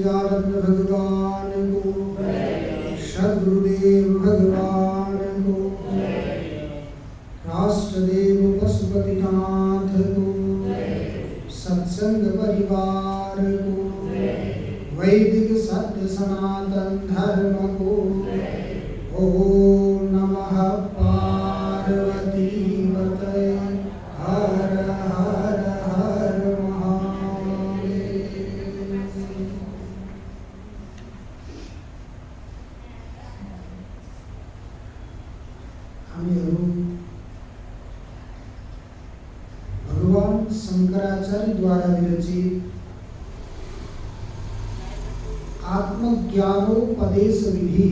सच्चिदानंद भगवान को, सद्गुरुदेव भगवान को, राष्ट्रदेव पशुपतिनाथ को, सत्संग परिवार को, वैदिक सत्य सनातन धर्म को। ओम नमः पार्वती पतये हर हर हर महादेव। हामीहरू भगवान शंकराचार्य द्वारा विरचित आत्मज्ञानोपदेश विधि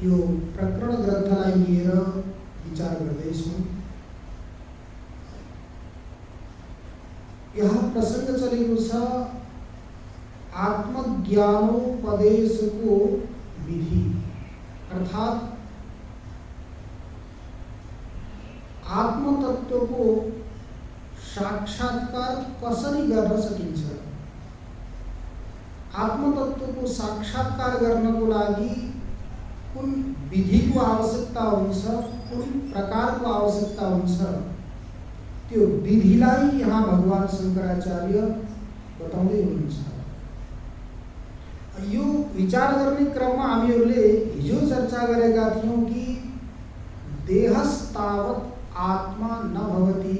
यो प्रकरण ग्रन्थलाई लिएर विचार गर्दैछौँ। यहाँ प्रसंग चलेको छ आत्मज्ञानोपदेशको विधि, अर्थात् आत्मतत्वको साक्षात्कार कसरी गर्न सकिन्छ। आत्मतत्वको साक्षात्कार गर्नको लागि कुन विधिको आवश्यकता हुन्छ, कुन प्रकारको आवश्यकता हुन्छ, त्यो विधिलाई यहाँ भगवान शंकराचार्य बताउँदै हुनुहुन्छ। यो विचार गर्ने क्रममा हामीहरूले हिजो चर्चा गरेका थियौं कि देहस्तावत् आत्मा न भवति।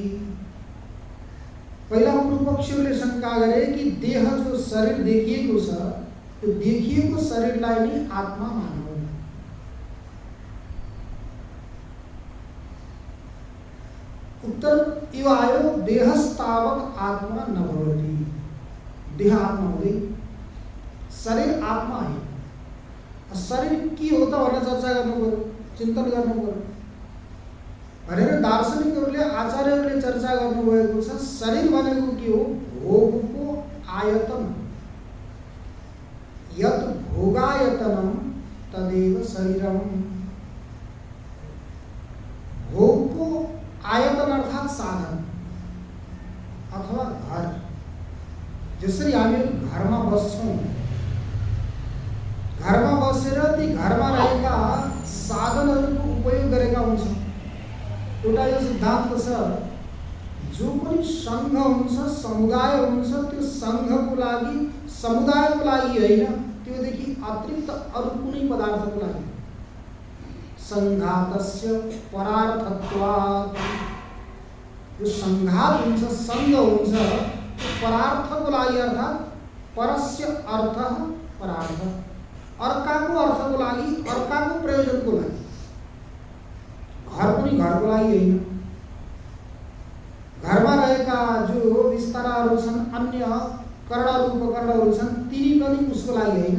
पहिला पूर्वपक्षीहरूले शंका गरे कि देह जो शरीर देखिएको छ, त्यो देखिएको शरीरलाई नै आत्मा मान्नु। उत्तर यो आयो, देहस्तावत् आत्मा न भवति। देह आत्मा हुँदैन, शरीर आत्मा है। शरीर के हो त भनेर चर्चा गर्नु पर्यो, चिन्तन गर्नु पर्यो भनेर दार्शनिकहरूले, आचार्यहरूले चर्चा गर्नुभएको छ। शरीर भनेको के हो? भोगको आयतन। यत् भोगायतनम तदेव शरीरम। भोगको आयतन अर्थात् साधन अथवा घर। जसरी हामीहरू घरमा बस्छौं, घरमा बसेर ती घरमा रहेका साधनहरूको उपयोग गरेका हुन्छौं। एउटा यो सिद्धान्त छ, जो पनि संघ हुन्छ, समुदाय हुन्छ, त्यो संघको लागि, समुदायको लागि होइन, त्योदेखि अतिरिक्त अरू कुनै पदार्थको लागि। संघातस्य परार्थत्वात्। यो संघात हुन्छ, संघ हुन्छ, परार्थको लागि, अर्थात् परस्य अर्थ परार्थ, अर्काको अर्थको लागि, अर्काको प्रयोजनको लागि। घर पनि घरको लागि होइन। घरमा रहेका जो विस्ताराहरू छन्, अन्य करणहरू उपकरणहरू छन्, तिनी पनि उसको लागि होइन।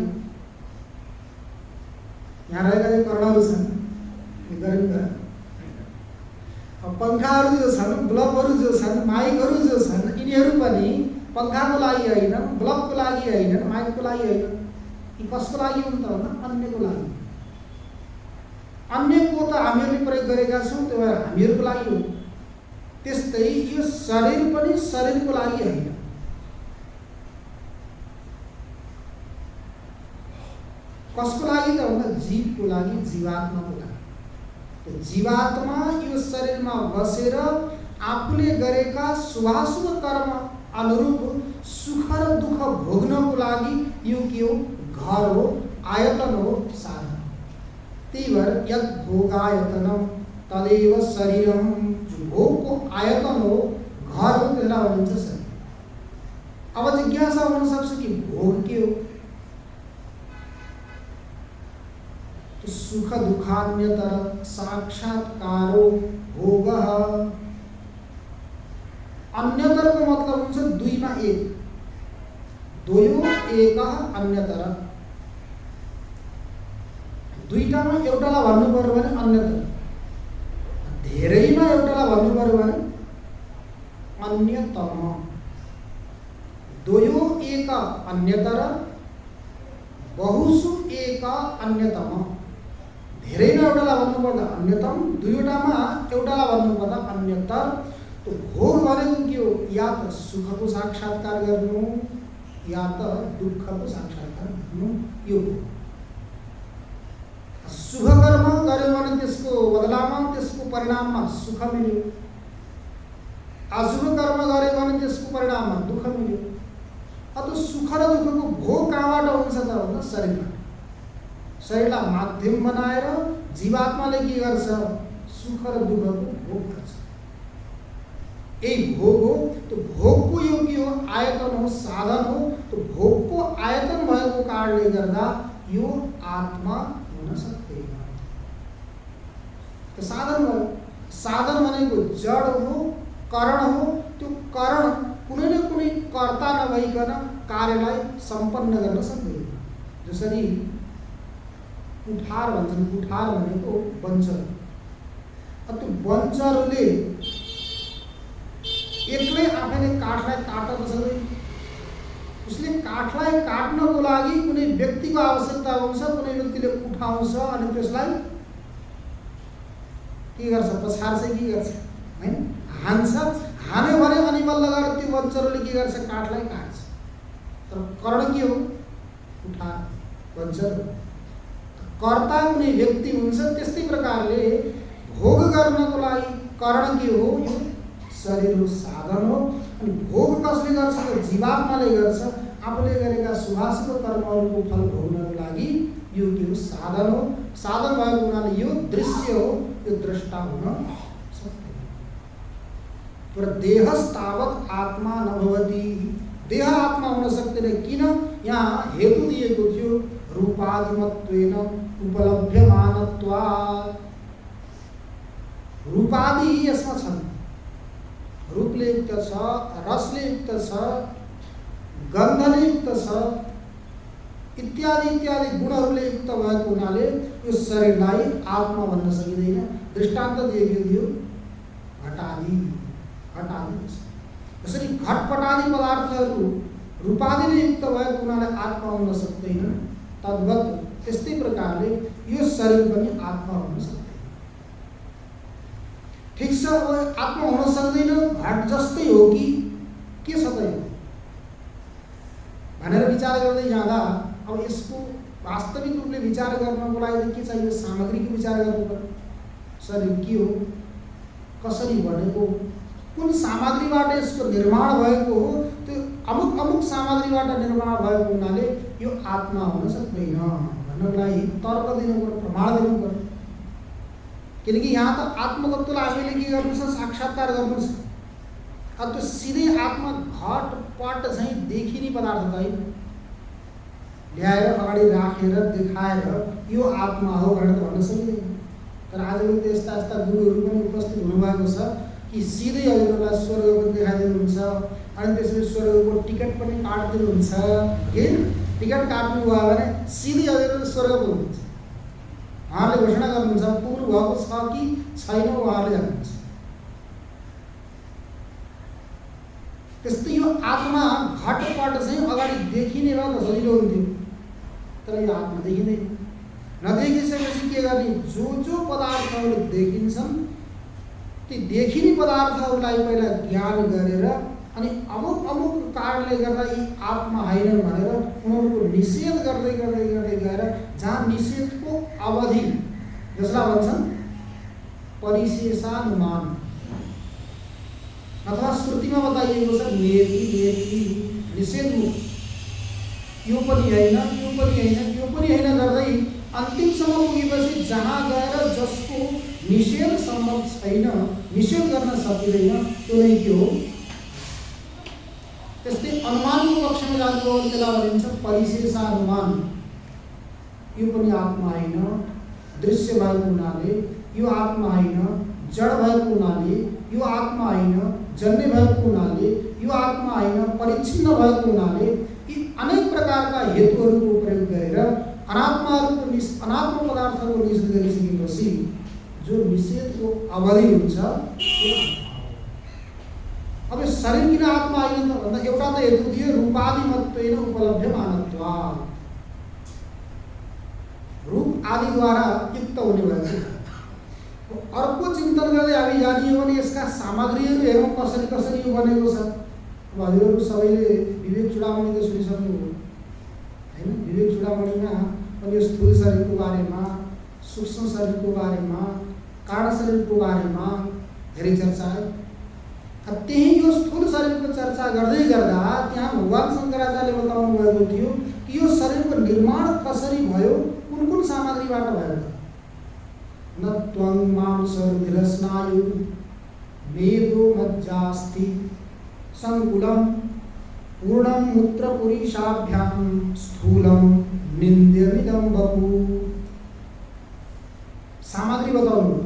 यहाँ रहेका जो करणहरू छन्, पंखाहरू जो छन्, बल्बहरू जो छन्, माइकहरू जो छन्, यिनीहरू पनि पंखाको लागि होइन, बल्बको लागि होइन, माइकको लागि होइन। यी कसको लागि हुन् त भन्दा अन्यको लागि। अन्यको त हामीहरूले प्रयोग गरेका छौँ, त्यो हामीहरूको लागि हो। त्यस्तै यो शरीर पनि शरीरको लागि होइन। कसको लागि त भन्दा जीवको लागि, जीवात्माको लागि। तो जीवात्मा यो शरीरमा बसेर आफूले गरेका शुभाशुभ कर्म अनुरूप सुख र दुख भोग्नको लागि यो के हो? घर हो, आयतन हो, साधन। त्यही भएर यत् भोगायतनम तदेव शरीरम। जो भोगको आयतन हो, घर हो, त्यसलाई भनिन्छ शरीर। अब जिज्ञासा हुन सक्छ कि भोग के हो? तो सुख दुखान्यतर साक्षात्कारो भोग। अन्यतर को मतलब हुन्छ दुईमा एक, द्वयो एक अन्यतर। दुईटामा एउटालाई भन्नु पर्यो भने अन्यतर, धेरैमा एउटालाई भन्नु पर्यो भने अन्यतम। द्वयो एक अन्यतर, बहुषु एक अन्यतम। धेरैमा एउटालाई भन्नुपर्दा अन्यतम, दुईवटामा एउटालाई भन्नुपर्दा अन्यतर। तो भोग भनेको के हो? या त सुखको साक्षात्कार गर्नु, या त दुःखको साक्षात्कार गर्नु यो हो। शुभ कर्म गर्यो भने त्यसको बदलामा त्यसको परिणाममा सुख मिल्यो, अशुभ कर्म गर्यो भने त्यसको परिणाममा दुःख मिल्यो। अब सुख र दुःखको भोग कहाँबाट हुन्छ त भन्दा शरीरबाट। शरीरलाई माध्यम बनाएर जीवात्माले के गर्छ? सुख र दुःखको भोग गर्छ। यही भोग हो। त्यो भोगको यो के हो? आयतन हो, साधन हो। त्यो भोगको आयतन भएको कारणले गर्दा यो आत्मा हुन सक्दैन। त्यो साधन भयो। साधन भनेको जड हो, कारण हो। त्यो कारण कुनै न कुनै कर्ता नभइकन कार्यलाई सम्पन्न गर्न सक्दैन। जसरी कुठार भन्छन्, कुठार भनेको बन्चर। त्यो बन्चरले एक्लै आफैले काठलाई काट्न सक्दैन। उसले काठलाई काट्नको लागि कुनै व्यक्तिको आवश्यकता हुन्छ। कुनै व्यक्तिले उठाउँछ अनि त्यसलाई के गर्छ? पछार्छ, के गर्छ? हैन, हान्छ। हान्यो भने अनि बल्ल गएर त्यो बन्चरले के गर्छ? काठलाई काट्छ। तर कर्ण के हो? कुठार, बन्चर। कर्ता कुनै व्यक्ति हुन्छ। त्यस्तै प्रकारले भोग गर्नको लागि कारण के हो? यो शरीर हो, साधन हो। अनि भोग कसले गर्छ त? जीवात्माले गर्छ। आफूले गरेका शुभाशुभ कर्महरूको फल भोग्नको लागि यो के हो? साधन हो। साधन भएको हुनाले यो दृश्य हो, यो द्रष्टा हुन सक्दैन। तर देहस्तावत् आत्मा नभवति। देह आत्मा हुन सक्दैन। किन? यहाँ हेतु दिएको थियो, रूपादिमत्वेन उपलभ्यमानत्वात्। रूपादि यसमा छन्। रूपले युक्त छ, रसले युक्त छ, गन्धले युक्त छ, इत्यादि इत्यादि गुणहरूले युक्त भएको हुनाले यो शरीरलाई आत्मा भन्न सकिँदैन। दृष्टान्त दिएको थियो घटादि। घटादि जसरी घटपटादि पदार्थहरू रूपादिले युक्त भएको हुनाले आत्मा हुन सक्दैन, तद्वत् त्यस्तै प्रकारले यो शरीर पनि आत्मा हुन सक्दैन। ठिक छ, अब आत्मा हुन सक्दैन, घट जस्तै हो कि के छ त यो भनेर विचार गर्दै जाँदा अब यसको वास्तविक रूपले विचार गर्नको लागि के चाहियो? सामग्रीको विचार गर्नु पर्यो। शरीर के हो, कसरी बनेको, कुन सामग्रीबाट यसको निर्माण भएको हो, त्यो अमुक अमुक सामग्रीबाट निर्माण भएको हुनाले यो आत्मा हुन सक्दैन भन्नको लागि तर्क दिनु पर्यो, प्रमाण दिनु पर्यो। किनकि यहाँ त आत्मतत्त्वलाई हामीले के गर्नु छ? साक्षात्कार गर्नु छ। अब त्यो सिधै आत्मा घटपट चाहिँ देखिने पदार्थ त होइन। ल्याएर अगाडि राखेर देखाएर यो आत्मा हो भनेर त भन्न सकिँदैन। तर आजकल त यस्ता यस्ता गुरुहरू पनि उपस्थित हुनुभएको छ कि सिधै हजुरहरूलाई स्वर्गको देखाइदिनुहुन्छ। अनि त्यसपछि स्वर्गको टिकट पनि काटिदिनुहुन्छ कि टिकट काट्नुभयो भने सिधै हजुरहरू स्वर्ग पुग्नुहुन्छ। उहाँहरूले घोषणा गर्नुहुन्छ पुग्नु भएको छ कि छैन उहाँहरूले जान्नुहुन्छ। त्यस्तै यो आत्मा घटपट चाहिँ अगाडि देखिने भए त सजिलो हुन्थ्यो। तर यो आत्मा देखिँदैन। नदेखिसकेपछि के गर्ने? जो पदार्थहरू देखिन्छन् ती देखिने पदार्थहरूलाई पहिला ज्ञान गरेर अनि अमुक अमुक कारणले गर्दा यी आत्मा होइन भनेर उनीहरूको निषेध गर्दै गर्दै गर्दै गएर जहाँ निषेधको अवधि, जसलाई भन्छन् परिशेषानुमान, अथवा श्रुतिमा बताइएको छ नियति निषेधमुख, यो पनि होइन, यो पनि होइन, यो पनि होइन गर्दै अन्तिमसम्म पुगेपछि जहाँ गएर जसको निषेध सम्भव छैन, निषेध गर्न सकिँदैन, त्यो नै के हो? त्यस्तै अनुमानको पक्षमा जानुभयो भने त्यसलाई भनिन्छ परिशेषानुमान। यो पनि आत्मा होइन, दृश्य भएको हुनाले यो आत्मा होइन, जड भएको हुनाले यो आत्मा होइन, जन्य भएको हुनाले यो आत्मा होइन, परिच्छिन्न भएको हुनाले यी अनेक प्रकारका हेतुहरूको प्रयोग गरेर अनात्म पदार्थको निषेध गरिसकेपछि जो निषेधको अवधि हुन्छ त्यो अब शरीर किन आत्मा होइन त भन्दा एउटा त हेतु थियो रूपादिमत्वेन उपलभ्यमानत्वात्, रूप आदिद्वारा युक्त हुने भएको। अर्को चिन्तन गर्दै हामी जानियो भने यसका सामग्रीहरू हेरौँ कसरी कसरी यो बनेको छ अब हजुरहरू सबैले विवेक चूडामणि त सुनिसक्नु हो हैन। विवेक चूडामणिमा अनि यो स्थूल शरीरको बारेमा, सूक्ष्म शरीरको बारेमा, कारण शरीरको बारेमा धेरै चर्चा है। त्यही यो स्थूल शरीरको चर्चा गर्दै गर्दा त्यहाँ भगवान शङ्कराचार्यले बताउनु भएको थियो कि यो शरीरको निर्माण कसरी भयो, कुन कुन सामग्रीबाट भयो त। न त्वं मांस रुधिर स्नायु मेदो मज्जास्ति संकुलं पूर्णं मूत्रपुरीशाभ्यां स्थूलं निन्द्यमिदं वपु। सामग्री बताउनु।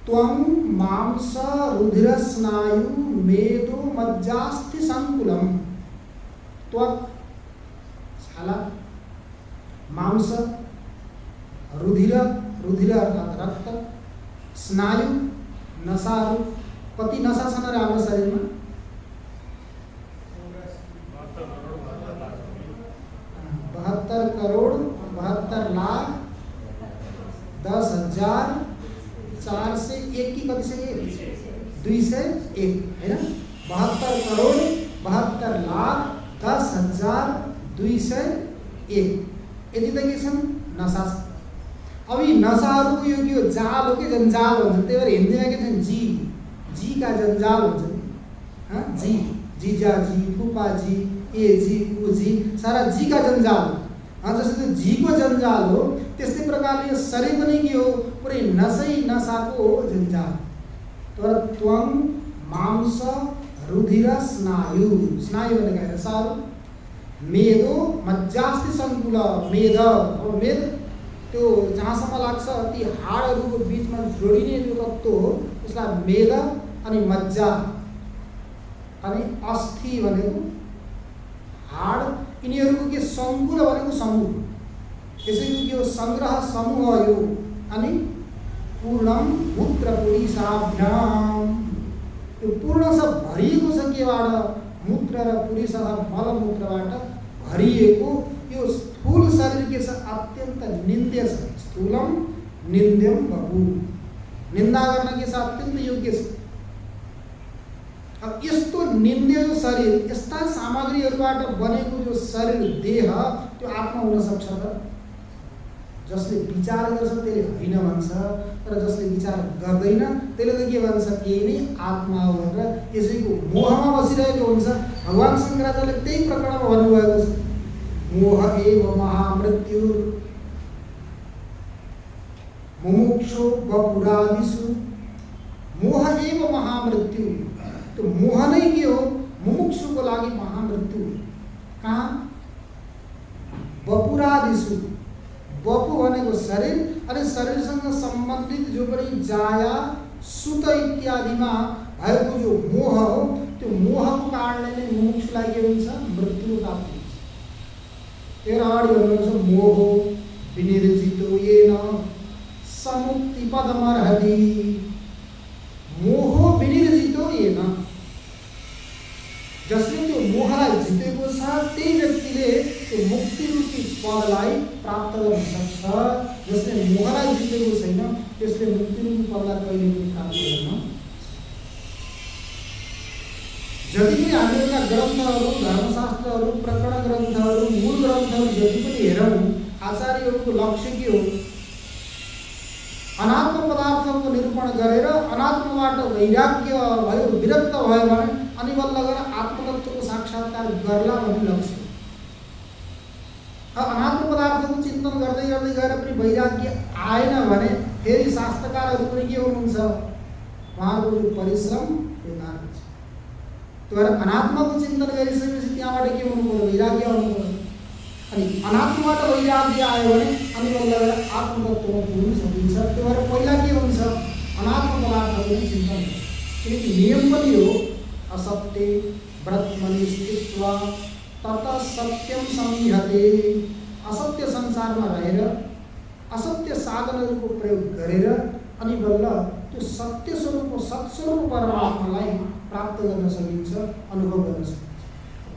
त्वं मांस रुधिर स्नायु मेदो मज्जास्ति संकुलं। त्वक छाला, मांस, रुधिर, रुधिर अर्थात रक्त, स्नायु नसाहरू। कति नसा छन् र हाम्रो शरीरमा? 72 करोड 72 लाख 10,401 की कति से 201 है ना। 72 करोड 72 लाख 10,201 यति त के छन्? नसा। अब यी नसाहरूको यो के हो? जाल हो कि जन्जाल भन्छ। त्यही भएर हिन्दीमा के छन्? जी का जन्जाल हुन्छ नि। जी, जीजा जी, फुपा जी, ए जी, ऊ जी, सारा जी का जन्जाल। जस्तै जी को जन्जाल हो त्यस्तै प्रकारले यो शरीर पनि के हो? पुरै नसै नसाको जन्जाल। तर त्वं मांस रुधिर स्नायु, स्नायु भनेको नसाहरू, मेदो मज्जास्ति संकुल, मेद। अब मेद त्यो जहाँसम्म लाग्छ ती हाडहरूको बिचमा जोडिने जो तत्त्व हो त्यसलाई मेद, अनि मज्जा अनि अस्थि भनेको हाड, यिनीहरूको के संकुल भनेको समूह। यसैको के हो? संग्रह समूह यो। अनि पूर्णम मूत्रपुरीशाभ्याम, यो पूर्ण सब भरिएको छ केबाट? मूत्र र पुरीश अर्थात मलमूत्रबाट भरिएको यो स्थूल शरीर के छ? अत्यन्त निन्द्य छ। स्थूलम निन्द्यम वपु, निन्दा गर्न के छ? अत्यन्त योग्य छ। अब यस्तो निन्द्य जो शरीर, यस्ता सामग्रीहरूबाट बनेको जो शरीर देह, त्यो आत्मा हुन सक्छ त? जसले विचार गर्छ त्यसले होइन भन्छ, तर जसले विचार गर्दैन त्यसले त के भन्छ? केही नै आत्मा हो भनेर यसैको मोहमा बसिरहेको हुन्छ। भगवान शङ्कराचार्यले त्यही प्रकरणमा भन्नुभएको छ, मोह एव महामृत्यु मुमुक्षो वपुरादिषु। मोह एव महामृत्यु, तो मोह नै के हो? मुमुक्षुको लागि महामृत्यु। कहाँ? वपुरादिषु। वपु भनेको शरीर, अनि शरीरसँग सम्बन्धित जो पनि जाया सुत इत्यादिमा भएको जो मोह हो, त्यो मोहको कारणले नै मुमुक्षुलाई के हुन्छ? मृत्यु प्राप्त हुन्छ। त्यही अगाडि भन्नुहुन्छ, मोह विनिर्जितो येन समुक्तिपदमर्हति। मोह विनिर्जितो येन, जसले त्यो मोहलाई जितेको छ त्यही व्यक्तिले त्यो मुक्ति रूपी पदलाई प्राप्त गर्न सक्छ। जसले मोहलाई जितेको छैन त्यसले मुक्ति रूपी पदलाई कहिले पनि प्राप्त गर्न। जति पनि हामीहरूका ग्रन्थहरू, धर्मशास्त्रहरू, प्रकरण ग्रन्थहरू, मूल ग्रन्थहरू जति पनि हेरौँ, आचार्यहरूको लक्ष्य के हो? अनात्म पदार्थको निरूपण गरेर अनात्मबाट वैराग्य भयो, विरक्त भयो भने अनि बल्ल गएर आत्मतत्त्वको साक्षात्कार गर्ला भन्ने लक्ष्य। अनात्म पदार्थको चिन्तन गर्दै गर्दै गएर पनि वैराग्य आएन भने फेरि शास्त्रकारहरू पनि के हुनुहुन्छ? उहाँहरूको जो परिश्रम बेकार हुन्छ। त्यो भएर अनात्माको चिन्तन गरिसकेपछि त्यहाँबाट के हुनु पर्यो? वैराग्य आउनु पर्यो। अनि अनात्मबाट वैराग्य आयो भने अनि बल्ल गएर आत्मतत्त्वमा पुग्न सकिन्छ। त्यो भएर पहिला के हुन्छ? अनात्म पदार्थको चिन्तन। किनकि नियम पनि हो, असत्य ब्रह्मणि स्थित्वा ततः सत्यम समीहते। असत्य संसारमा रहेर असत्य साधनहरूको प्रयोग गरेर अनि बल्ल त्यो सत्य स्वरूपको सत्स्वरूप परमात्मालाई प्राप्त गर्न सकिन्छ, अनुभव गर्न सकिन्छ।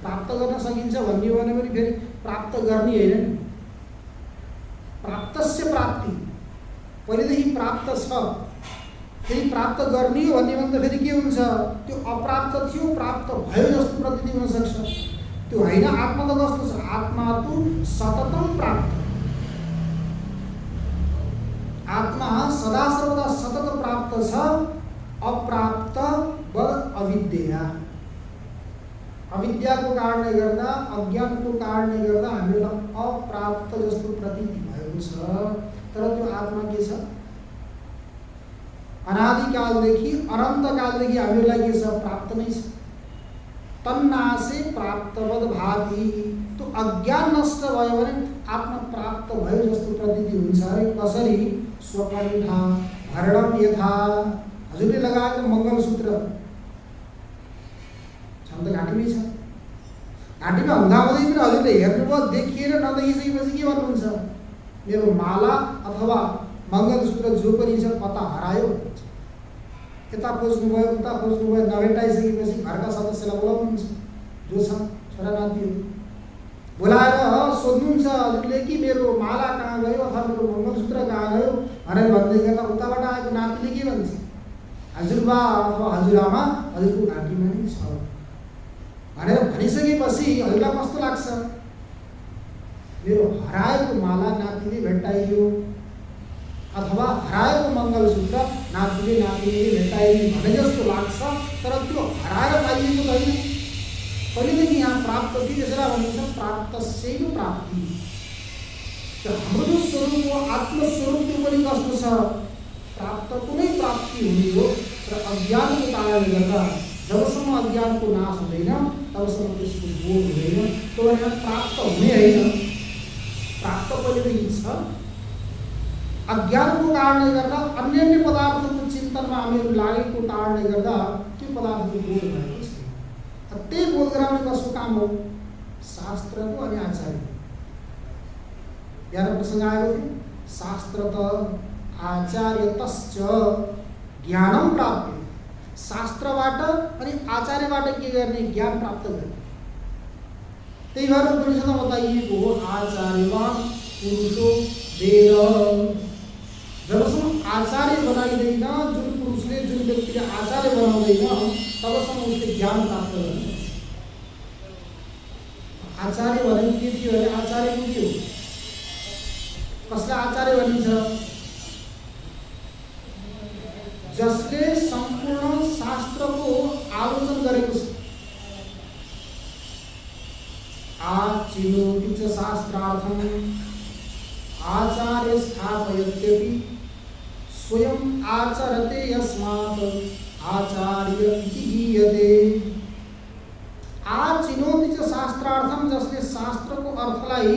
प्राप्त गर्न सकिन्छ भन्ने हो भने पनि फेरि प्राप्त गर्ने होइन नि, प्राप्तस्य प्राप्ति। पहिलेदेखि प्राप्त छ, फेरि प्राप्त गर्ने हो भन्ने भने त फेरि के हुन्छ, त्यो अप्राप्त थियो प्राप्त भयो जस्तो प्रतीति हुन सक्छ। त्यो होइन। आत्मा त कस्तो छ, आत्मा तो सततम प्राप्त, आत्मा सदा सर्वदा सतत प्राप्त छ। अप्राप्त बल अविद्या, अविद्याको कारणले गर्दा अज्ञानको कारणले गर्दा हामीलाई अप्राप्त जस्तो प्रतीति भएको छ। तर त्यो आत्मा के छ, अनादिकालदेखि अनन्तकालदेखि हामीलाई के छ, प्राप्त नै छ। तन्नासे प्राप्तवद भाति, त्यो अज्ञान नष्ट भयो भने आत्मा प्राप्त भयो जस्तो प्रतीति हुन्छ। अरे कसरी, स्वकण्ठ भरणम यथा, हजुरले लगाएको मङ्गलसूत्र छन् त घाँटीमै छ, घाँटीमा हुँदाहुँदै पनि हजुरले हेर्नुभयो, देखिएर नदेखिसकेपछि के भन्नुहुन्छ, मेरो माला अथवा मङ्गलसूत्र जो पनि छ कता हरायो। यता खोज्नुभयो उता खोज्नुभयो, नभेटाइसकेपछि घरका सदस्यलाई बोलाउनुहुन्छ, जो छ छोरा नातिहरू बोलाएर सोध्नुहुन्छ हजुरले कि मेरो माला कहाँ गयो अथवा मेरो मङ्गलसूत्र कहाँ गयो भनेर भन्दै गर्दा उताबाट आएको नातिले के भन्छ, हजुरबा अथवा हजुरआमा हजुरको घाँटीमा नै छ भनेर भनिसकेपछि हजुरलाई कस्तो लाग्छ, मेरो हराएको माला नातिले भेट्टाइयो अथवा हराएको मङ्गलसूत्र नातिले भेट्टाइयो भने जस्तो लाग्छ। तर त्यो हराएर पाइएको छैन, कहिलेदेखि यहाँ प्राप्त थियो, त्यसलाई भनिन्छ प्राप्तस्यैव प्राप्ति। हाम्रो जो स्वरूप हो, आत्मस्वरूप त्यो पनि कस्तो छ, प्राप्तको नै प्राप्ति हुने हो। र अज्ञानको कारणले गर्दा जबसम्म अज्ञानको नाश हुँदैन तबसम्म त्यसको बोध हुँदैन। त्यो भनेर प्राप्त हुने होइन, प्राप्त पहिलेदेखि छ। अज्ञानको कारणले गर्दा अन्य अन्य पदार्थको चिन्तनमा हामीहरू लागेको कारणले गर्दा त्यो पदार्थको बोध भएको छ। त्यही बोध गराउने कसको काम हो, शास्त्रको अनि आचार्य। यहाँ प्रसङ्ग आएको थियो, शास्त्रत आचार्यतश्च ज्ञानम प्राप्य, शास्त्रबाट अनि आचार्यबाट के गर्ने, ज्ञान प्राप्त गर्ने। त्यही भएर उपनिषदमा बताइएको हो आचार्यवान पुरुषो वेद। जबसम्म आचार्य बनाइँदैन, जुन पुरुषले जुन व्यक्तिले आचार्य बनाउँदैन तबसम्म उसले ज्ञान प्राप्त गर्दैन। आचार्य भनेको के थियो भने, आचार्यको के हो, कसलाई आचार्य भनिन्छ, जसले सम्पूर्ण शास्त्रको आलोचन गरेको छ। आचिनोति च शास्त्रार्थम आचार्य स्थापयत्यपि स्वयं आचरते यस्मात् आचार्य इति गीयते। आचिनोति च शास्त्रार्थम, जसले शास्त्रको अर्थलाई,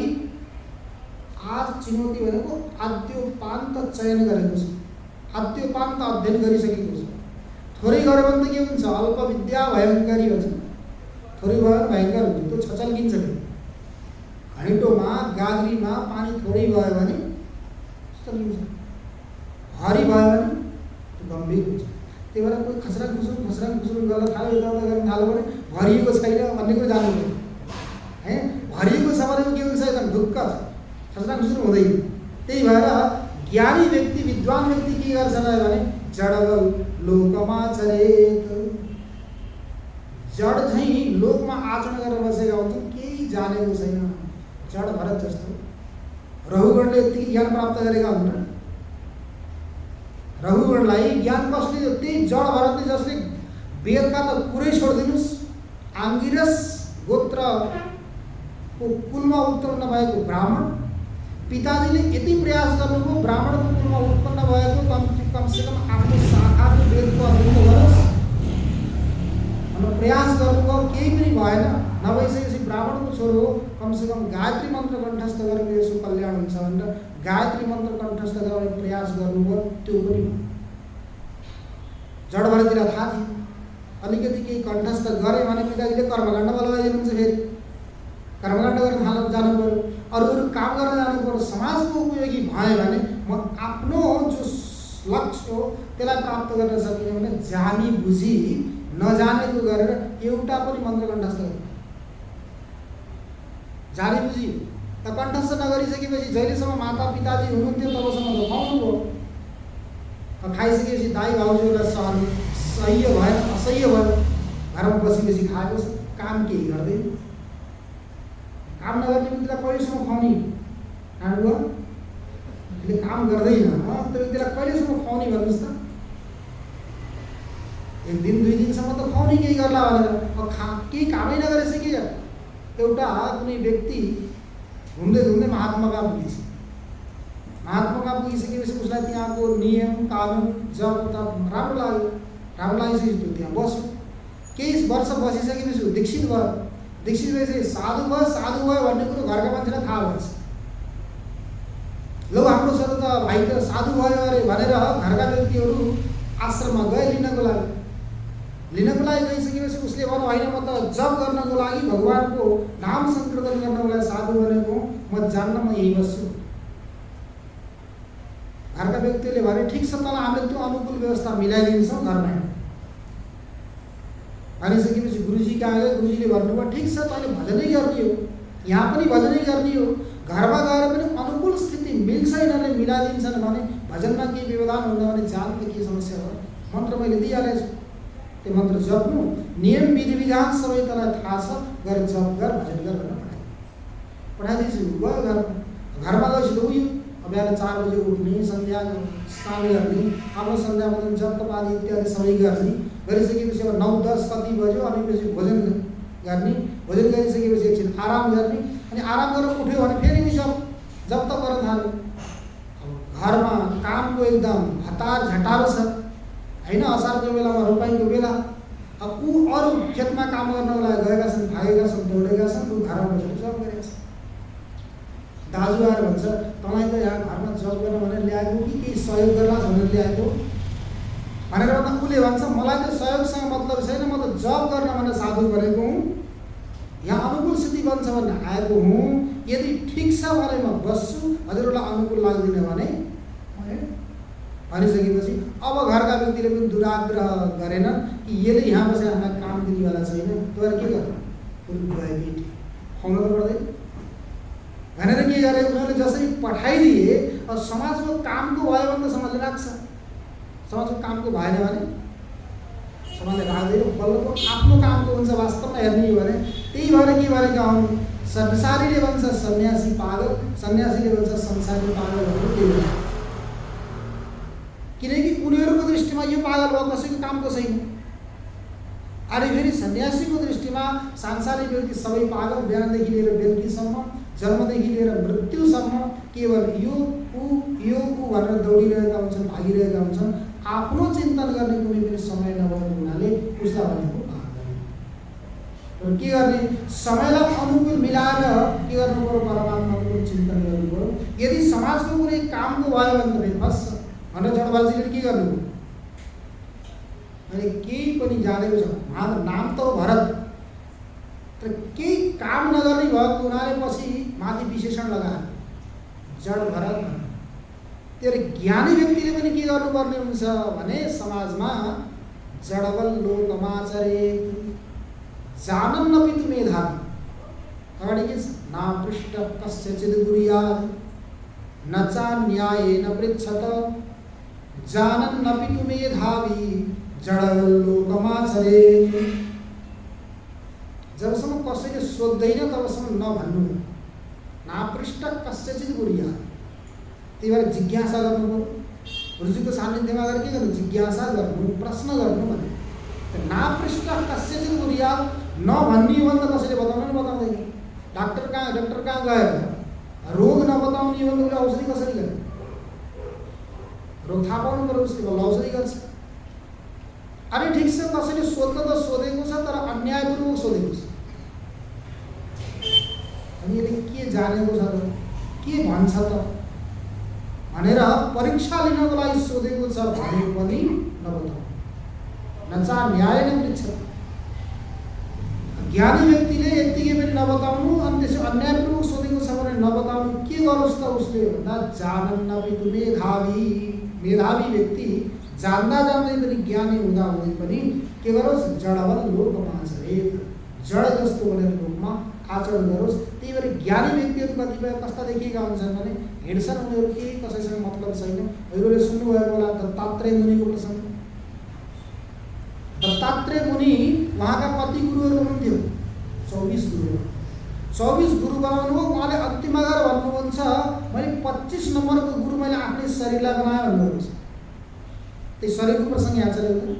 आज चिनोति भनेको आद्योपान्त चयन गरेको छ, आद्योपान्त अध्ययन गरिसकेको छ। थोरै गऱ्यो भने त के हुन्छ, अल्प विद्या भयङ्करी भन्छ, थोरै भयो भने भयङ्कर हुन्छ, त्यो छचल्किन्छ। घैँटोमा गाग्रीमा पानी थोरै भयो भने छचल्किन्छ, भारी भयो भने त्यो गम्भीर हुन्छ। त्यही भएर कोही खस्राङ खुस्रुङ गर्न थाल्यो, यताउता गर्न थाल्यो भने भरिएको छैन भन्ने कुरो जान्नु पर्यो है। भरिएको छ भने के हुन्छ, एकदम ढुक्क खस्राङ खुस्रुङ हुँदैन। त्यही भएर ज्ञानी व्यक्ति, विद्वान व्यक्ति के गर्छ भने जडबल लोकमा चरेत, जड झैँ लोकमा आचरण गरेर बसेका हुन्छन्, केही जानेको छैन, जड भरत जस्तो। रहुगणले यति ज्ञान प्राप्त गरेका हुन्छन्, रहुगणलाई ज्ञान कसले दियो, त्यही जड भरतले, जसले वेदका त कुरै छोडिदिनुहोस्, आङ्गिरस गोत्रको कुलमा उत्पन्न भएको ब्राह्मण, पिताजीले यति प्रयास गर्नुभयो ब्राह्मणको कुलमा उत्पन्न भएको कमसेकम आफ्नो शाखाको वेदको अध्ययन गरोस् भनेर प्रयास गर्नुभयो, केही पनि भएन। नभइसकेपछि ब्राह्मणको छोरो हो, कमसेकम गायत्री मन्त्र कण्ठस्थ गरेर यसो कल्याण हुन्छ भनेर गायत्री मन्त्र कण्ठस्थ गर्ने प्रयास गर्नुभयो, त्यो पनि जडभरतिर थाहा थियो। अलिकति केही कण्ठस्थ गरे भने पिताजीले कर्मकाण्डमा लगाइदिनुहुन्छ, फेरि कर्मकाण्ड गर्न थाल्न जानु पर्यो, अरू काम गर्न जानु पर्यो। समाजको उपयोगी भए भने म आफ्नो जो लक्ष्य हो त्यसलाई प्राप्त गर्न सकिने भने जानी बुझी नजानेको गरेर एउटा पनि मन्त्र कण्ठस्थ गर्नु, जानी बुझी त कण्ठस्थ नगरिसकेपछि जहिलेसम्म माता पिताजी हुनुहुन्थ्यो तबसम्म त पाउनुभयो, खाइसकेपछि दाइ भाउजूलाई सह्य भएन, असह्य भयो, घरमा बसी खाएको छ, काम केही गर्दैन। काम नगर्ने व्यक्तिलाई कहिलेसम्म खुवाउने खानुभयो? उसले काम गर्दैन, त्यो व्यक्तिलाई कहिलेसम्म खुवाउने भन्नुहोस् त? एक दिन दुई दिनसम्म त खुवाउने केही गर्ला भनेर। केही कामै नगरिसके एउटा कुनै व्यक्ति घुम्दै घुम्दै महात्माका पुगेछ। महात्माका पुगिसकेपछि उसलाई त्यहाँको नियम कानुन जब तब राम्रो लाग्यो, राम्रो लागिसकेपछि त्यो त्यहाँ बस्यो। केही वर्ष बसिसकेपछि दीक्षित भयो। दीक्षित भएपछि साधु भयो भन्ने कुरो घरका मान्छेलाई थाहा भएछ। लौ हाम्रो छोरो त भाइ त साधु भयो अरे भनेर घरका व्यक्तिहरू आश्रममा गए लिनको लागि गइसकेपछि उसले भन्यो होइन, म त जप गर्नको लागि, भगवानको नाम संकीर्तन गर्नको लागि साधु बनेको, म जान्न, म यही बस्छु। घरका व्यक्तिले भने ठिक छ, तँलाई हामीले त्यो अनुकूल व्यवस्था मिलाइदिन्छौँ, घरमा भनिसकेपछि गुरुजी कहाँ गयो। गुरुजीले भन्नुभयो ठिक छ, तैँले भजनै गर्ने हो, यहाँ पनि भजनै गर्ने हो, घरमा गएर पनि अनुकूल स्थिति मिल्छ, यिनीहरूले मिलाइदिन्छन् भने भजनमा केही व्यवधान हुँदैन भने जान त के समस्या हो। मन्त्र मैले दिइहालेको छु, त्यो मन्त्र जप्नु, नियम विधि विधान सबै तँलाई थाहा छ, गएर जप गर, भजन गर भनेर पठाइदिन्छु। गयो घरमा गएपछि उयो बिहान 4 बजे उठ्ने, सन्ध्या स्नान गर्ने, आफ्नो सन्ध्या वदन जप तप आदि इत्यादि सबै गर्ने। गरिसकेपछि अब 9-10 कति बज्यो, अनि पछि भोजन गर्ने, भोजन गरिसकेपछि एकछिन आराम गर्ने, अनि आराम गरेर उठ्यो भने फेरि जप तप गर्न थाल्यो। घरमा कामको एकदम हतार झटारो छ होइन, असारको बेलामा रोपाइको बेला। अब ऊ अरू खेतमा काम गर्नको लागि गएका छन्, भागेका छन्, दौडेका छन्, ऊ घरमा बसेर जप गरेका छन्। दाजु आएर भन्छ तँलाई त यहाँ घरमा जब गर्न भनेर ल्याएको कि केही सहयोग गर्ला भनेर ल्याएको भनेर भन्दा उसले भन्छ मलाई त सहयोगसँग मतलब छैन, म त जब गर्न भनेर साधु बनेको हुँ, यहाँ अनुकूल स्थिति बन्छ भनेर आएको हुँ। यदि ठिक छ भने म बस्छु, हजुरहरूलाई अनुकूल लाग्दैन भने भनिसकेपछि अब घरका व्यक्तिले पनि दुराग्रह गरेनन् कि यसले यहाँ बसेर हामीलाई काम दिनेवाला छैन, तर के गर्नु खुवाउनु त पर्दैन भनेर के गरे। उनीहरूले जसरी पठाइदिए, अब समाजको कामको भयो भने त समाजले राख्छ, समाजको कामको भएन भने समाजले राख्दैन। बल्ल आफ्नो कामको हुन्छ वास्तवमा हेर्ने हो भने। त्यही भएर के भनेका हुन्, संसारीले भन्छ सन्यासी पागल, सन्यासीले भन्छ संसारी पागल भनेर त्यही हो। किनकि उनीहरूको दृष्टिमा यो पागल भयो, कसैको कामको छैन। अनि फेरि सन्यासीको दृष्टिमा सांसारिक व्यक्ति सबै पागल, बिहानदेखि लिएर बेलुकीसम्म, जन्मदेखि लिएर मृत्युसम्म केवल यो ऊ भनेर दौडिरहेका हुन्छन्, भागिरहेका हुन्छन्। आफ्नो चिन्तन गर्ने कुनै पनि समय नभएको हुनाले उसलाई भनेको पागल। के गर्ने, समयलाई अनुकूल मिलाएर के गर्नु पर्यो, परमात्माको चिन्तन गर्नु पर्यो। यदि समाजको कुनै कामको भयो भने त फेरि फस्छ भनेर जडबालजीले के गर्नु, अनि केही पनि जानेको छ, नाम त हो भरत, तर केही काम नगर्ने भएको हुनाले पछि माथि विशेषण लगाए जड भरत। त्यो ज्ञानी व्यक्तिले पनि के गर्नुपर्ने हुन्छ भने समाजमा जडबल लोकमाचरेत जानन्नपि तु मेधावी। अगाडि के छ, नापृष्ट कस्यचित् गुर्यात् न चान्यायेन पृच्छत जानन्नपि तु मेधावी जडबल लोकमाचरेत। जबसम्म कसैले सोध्दैन तबसम्म नभन्नु, नापृष्ट कस्यचित् गुर्यात्। त्यही भएर जिज्ञासा गर्नु पर्यो। गुरुजीको सान्निध्यमा गएर के गर्नु, जिज्ञासा गर्नु, प्रश्न गर्नु भने। नापृष्ट कस्यचित् गुर्यात्, नभन्ने हो भने त कसैले बताउँदैन। डाक्टर कहाँ गएर रोग नबताउने हो भने उसले औषधि कसरी गर्ने, रोग थाहा पाउनु पर्यो, उसले बल्ल औषधि गर्छ। अरे ठिक छ, कसैले सोध्न त सोधेको छ, तर अन्यायपूर्वक सोधेको छ। अनि यसले के जानेको छ त, के भन्छ त भनेर परीक्षा लिनको लागि सोधेको छ भने पनि नबताउनु, नचा न्याय नै पृच्छ। ज्ञानी व्यक्तिले यत्तिकै पनि नबताउनु, अनि त्यसो अन्यायपूर्वक सोधेको छ भने नबताउनु। के गरोस् त उसले भन्दा जानन्नपि तु मेधावी, मेधावी व्यक्ति जान्दा जान्दै पनि ज्ञानी हुँदा हुँदै पनि के गरोस्, जडबल लोकमाचरेत, जड जस्तो भनेर लोकमा आचरण गरोस्। त्यही भएर ज्ञानी व्यक्तिहरू कतिपय कस्ता देखिएका हुन्छन् भने हिँड्छन्, उनीहरू केही कसैसँग मतलब छैन। हजुरले सुन्नुभएको होला दत्तात्रेय मुनिको प्रसङ्ग। दत्तात्रेय मुनि उहाँका कति गुरुहरू हुनुहुन्थ्यो? 24 गुरुहरू। 24 गुरु बनाउनु हो। उहाँले अन्तिममा गएर भन्नुहुन्छ मैले 25 नम्बरको गुरु मैले आफ्नै शरीरलाई बनाएँ भन्नुहुन्छ। त्यही शरीरको प्रसङ्ग यहाँ चल्यो।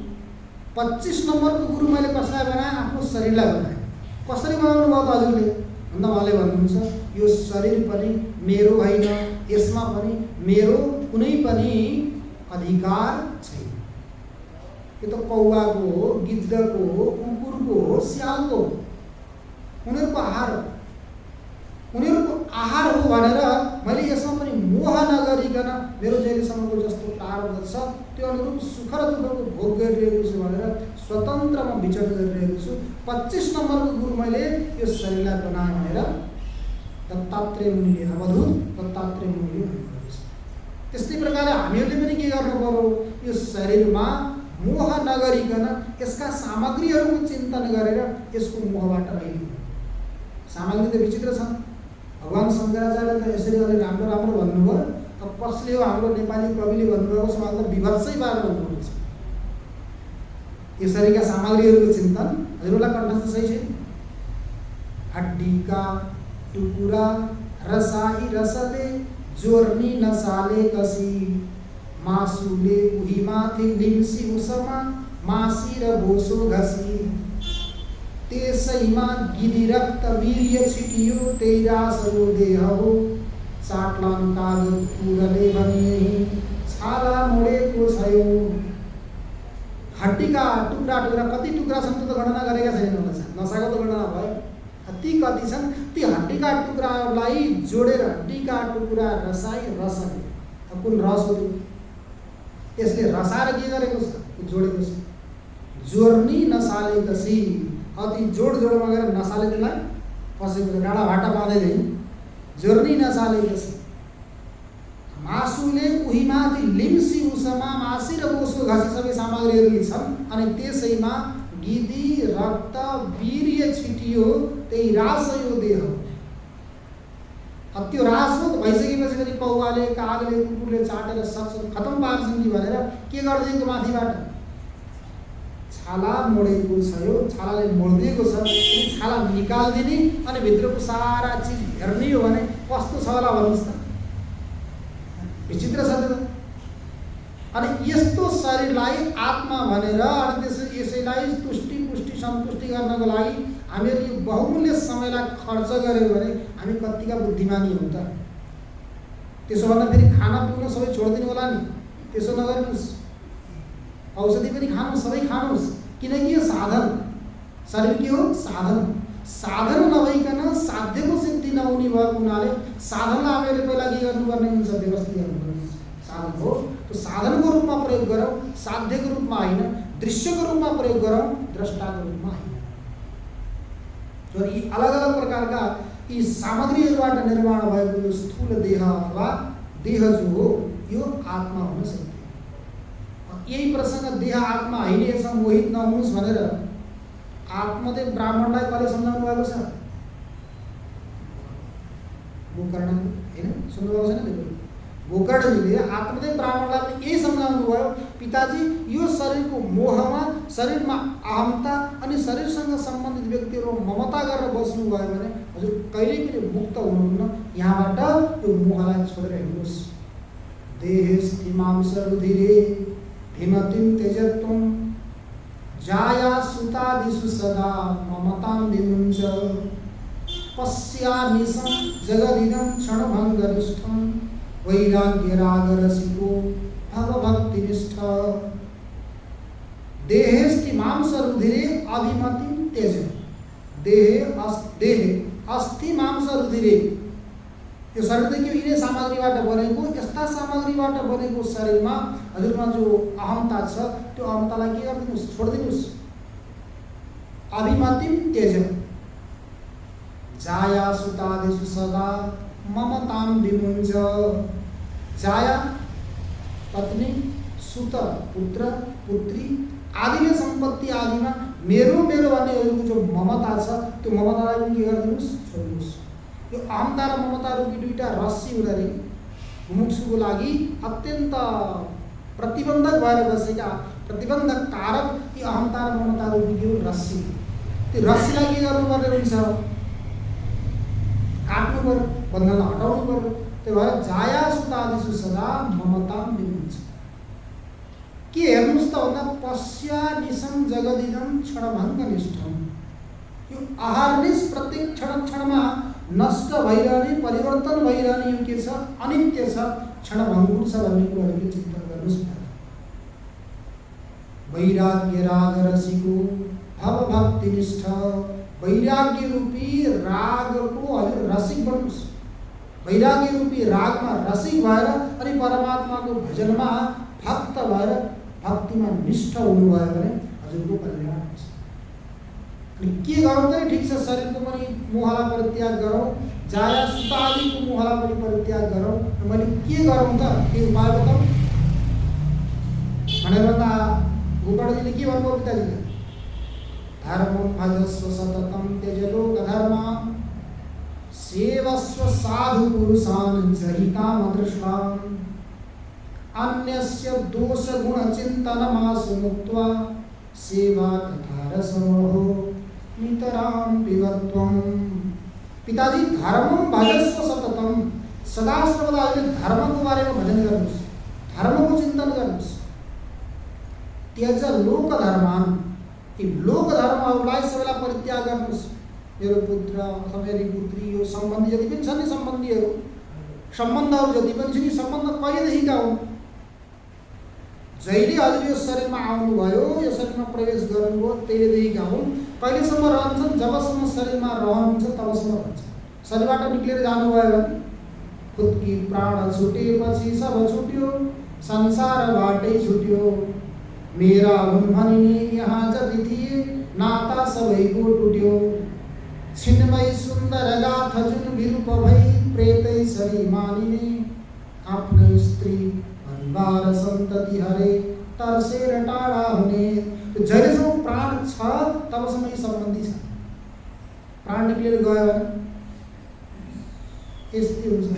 25 नम्बरको गुरु मैले कसलाई बनाएँ? आफ्नो शरीरलाई बनाएँ। कसरी बनाउनु भयो त हजुरले भन्दा उहाँले भन्नुहुन्छ यो शरीर पनि मेरो होइन, यसमा पनि मेरो कुनै पनि अधिकार छैन। यो त कौवाको हो, गिद्धको हो, कुकुरको हो, स्यालको हो, उनीहरूको आहार हो। उनीहरूको आहार हो भनेर मैले यसमा पनि मोह नगरिकन मेरो जहिलेसम्मको जस्तो प्रारब्ध छ त्यो अनुरूप सुख र दुःखको भोग गरिरहेको छु भनेर स्वतन्त्रमा विचरण गरिरहेको छु। 25 नम्बरको गुरु मैले यो शरीरलाई बनाएँ भनेर दत्तात्रेय मुनिले, अवधूत दत्तात्रेय मुनिले भन्नुभएको छ। त्यस्तै प्रकारले हामीहरूले पनि के गर्नु पर्यो? यो शरीरमा मोह नगरिकन यसका सामग्रीहरूको चिन्तन गरेर यसको मोहबाट रहिनु। सामग्री त विचित्र छन्। भगवान शङ्कराचार्य त यसरी अलि राम्रो राम्रो भन्नुभयो। अब कसले हो हाम्रो नेपाली कविले भन्नुभएको छ उहाँले त विभत्सै पारेर भन्नुहुन्छ। यसरीका सामग्रीहरूको चिन्तन हजुरलाई कण्ठस्थ सही छैन। हड्डीका टुकुरा रसाई रसले जोर्नी नसाले कसी मासुले उही माथि लिम्सी उसमा मासी र बोसो घसी त्यसैमा गिरी रक्त वीर्य छिटियो त्यही रासरो देह हो चाटलान कागज पुरले भनिए छाला मोडेको छ यो। हड्डीका टुक्रा टुक्रा कति टुक्रा छन् त गणना गरेका छैन होला। नसाको त गणना भयो। ती कति छन्? ती हड्डीका टुक्रालाई जोडेर हड्डीका टुक्रा रसाई रसले, कुन रस हो यसले रसाएर के गरेको छ? जोडेको छ। जोर्नी नसाले कसी, अति जोड जोडमा गएर नसाले त्यसलाई पसेको छ। डाँडा भाटा बाँधेर जोर्नी नसाले कसी मासुले उही माथि लिम्सी उसमा मासी र बोसो घसी सबै सामग्रीहरू छन्। अनि त्यसैमा गिदी रक्त वीर्य छिटियो त्यही रास यो देह। त्यो रास हो भइसकेपछि पनि कौवाले, कागले, कुकुरले चाटेर सक्छ खतम पार्छन् कि भनेर के गरिदिएको माथिबाट? छाला मोडेको छ। यो छालाले मोडिदिएको छ। छाला निकालिदिने अनि भित्रको सारा चिज हेर्ने हो भने कस्तो छ होला भन्नुहोस् त? विचित्र छ त्यो। अनि यस्तो शरीरलाई आत्मा भनेर अनि यसैलाई तुष्टि पुष्टि सन्तुष्टि गर्नको लागि हामीहरूले यो बहुमूल्य समयलाई खर्च गऱ्यौँ भने हामी कतिका बुद्धिमानी हौँ त? त्यसो भन्दा फेरि खाना पिउन सबै छोडिदिनु होला नि। त्यसो नगर्नुहोस्। औषधि पनि खानुहोस्, सबै खानुहोस्। किनकि यो साधन, शरीर के हो? साधन। साधन नभइकन साध्यको सिद्धि नहुने भएको हुनाले साधनलाई हामीले पहिला के गर्नुपर्ने हुन्छ? व्यवस्थित गर्नुपर्ने हुन्छ। साधन हो त्यो साधनको रूपमा प्रयोग गरौँ, साध्यको रूपमा होइन। दृश्यको रूपमा प्रयोग गरौँ, द्रष्टाको रूपमा होइन। यी अलग अलग प्रकारका यी सामग्रीहरूबाट निर्माण भएको यो स्थूल देह अथवा देह जो हो यो आत्मा हुन सक्दैन। यही प्रसङ्ग देह आत्मा होइन यसमा मोहित नहुनुहोस् भनेर आत्मदेव ब्राह्मणलाई कसले सम्झाउनु भएको छ? गोकर्ण होइन, सुन्नुभएको छैन त्यो? गोकर्णजीले आत्मदेव ब्राह्मणलाई पनि यही सम्झाउनु भयो, पिताजी यो शरीरको मोहमा, शरीरमा अहमता अनि शरीरसँग सम्बन्धित व्यक्तिहरू ममता गरेर बस्नुभयो भने हजुर कहिल्यै पनि मुक्त हुनुहुन्न। यहाँबाट यो मोहलाई छोडेर हिँड्नुहोस्। देहेस्थिमांस रुधिरे भीमतिं त्यजत्वं जाया सुतादिषु सदा ममतां विमुञ्च पश्यानिशं जगदिदं क्षणभङ्गनिष्ठं वैराग्यरागरसिको भवभक्तिनिष्ठ देहेस्थिमांस रुधिरे अभिमतिं त्यज। देहे अस्थि मांस रुधिरे यो शरीरदेखि यिनै सामग्रीबाट बनेको, यस्ता सामग्रीबाट बनेको शरीरमा हजुरमा जो अहमता छ त्यो अहमतालाई के गरिदिनुहोस्? छोडिदिनुहोस्। अभिमतिं त्यज जाया सुतादिषु सदा ममतां विमुञ्च। जाया पत्नी, सुत पुत्र पुत्री आदि में संपत्ति आदि में मेरो मेरो भन्नेहरूको जो ममता छ त्यो ममतालाई पनि के गरिदिनुहोस्, छोड्नुहोस्। यो अहंता र ममता रूपी दुईटा रस्सी हुँदाखेरि मुमुक्षुको लागि अत्यन्त प्रतिबन्धक भएर बसेका प्रतिबन्धक कारक यी अहंता र ममता रूपी यो रस्सी। त्यो रस्सीलाई के गर्नुपर्ने हुन्छ, काट्नु पर्यो, बन्धनलाई हटाउनु पर्यो। त्यही भएर जाया सुतादिषु सदा ममतां विमुच्य। के हेर्नुहोस् त भन्दा पश्या निशं जगदिदं क्षणभङ्गनिष्ठम्। यो अहर्निश प्रत्येक क्षण क्षणमा नष्ट भइरहने, परिवर्तन भइरहने यो के छ, अनित्य छ, क्षणभङ्गुर छ भन्ने कुराहरू चिन्तन गर्नुहोस्। वैराग्य राग रसिको भव भक्तिनिष्ठ। वैराग्य रूपी रागको हजुर रसिक बन्नुहोस्। वैराग्य रूपी रागमा रसिक भएर अनि परमात्माको भजनमा भक्त भएर भक्तिमा निष्ठ हुनुभयो भने हजुरको कल्याण हुन्छ। अनि के गरौँ त, ठिक छ शरीरको पनि मोहलाई परित्याग गरौँ, जाया सुतादिको मोहलाई पनि परित्याग गरौँ, मैले के गरौँ त, के उपाय बताऊँ भनेर भन्दा गोकर्णजीले के भन्नुभयो पिताजीले, धर्मं भजस्व सततं त्यज लोकधर्मान् सेवस्व साधु पुरुषान् जहि कामतृष्णान् अन्यस्य दोष गुण चिन्तनमासु मुक्त्वा सेवा तथा रसमोहो नितरां विगत्वम्। पिताजी धर्मं भजस्व सततं, सदा सर्वदा धर्मको बारेमा भजन गर्नुहोस्, धर्मको चिन्तन गर्नुहोस्। त्यज लोक धर्मान, यी लोक धर्महरूलाई सबैलाई परित्याग गर्नुहोस्। मेरो पुत्र अथवा मेरी पुत्री, यो सम्बन्धी जति पनि छन् नि सम्बन्धीहरू, सम्बन्धहरू जति पनि छन्, यी सम्बन्ध कहिलेदेखिका हुन्, जहिले हजुर यो शरीरमा आउनुभयो, यो शरीरमा प्रवेश गर्नुभयो त्यहिलेदेखिका हुन्। कहिलेसम्म रहन्छन्, जबसम्म शरीरमा रहनुहुन्छ तबसम्म रहन्छ। शरीरबाट निक्लेर जानुभयो भने खुदकी प्राण छुटेपछि सब छुट्यो, संसारबाटै छुट्यो। मेरा हुन् भनिने यहाँ जति थिए, नाता सबैको टुट्यो। छिन्मय सुन्दर गाथ जुन विरूप भई, प्रेतै सरी मानिने। आफ्नै स्त्री परिवार सन्तति हरे, तर्सेर टाढा हुने। जहिलेसम्म प्राण छ तबसम्म यी सम्बन्धी छ, प्राण निक्लेर गयो भने यस्तै हुन्छ।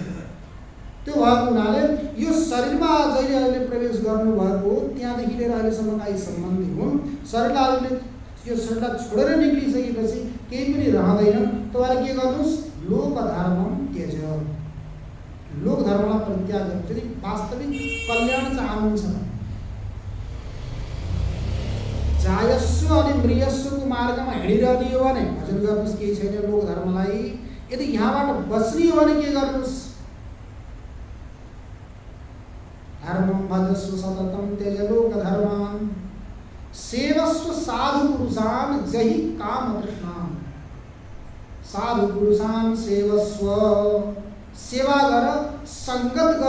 त्यो भएको हुनाले यो शरीरमा जहिले अहिले प्रवेश गर्नुभएको त्यहाँदेखि लिएर अहिलेसम्मका यी सम्बन्धी हुन्। शरीरलाई अहिले यो शरीरलाई छोडेर निक्लिसकेपछि केही पनि रहँदैन। तपाईँले के गर्नुहोस्, लोक धर्मं त्यज, लोक धर्मलाई परित्याग गर्नुहोस्। यदि वास्तविक कल्याण चाहनुहुन्छ, जायस्व अनि मृयस्वको मार्गमा हिँडिरहने हो भने भजन गर्नुहोस्, केही छैन लोक धर्मलाई। यदि यहाँबाट बच्ने हो भने के गर्नुहोस्, धर्मं भजस्व सततं त्यज लोक धर्मान् सेवस्व साधु पुरुषान् जहि कामतृष्णान्। साधु पुरुषान् सेवस्व, सेवा गर, संगत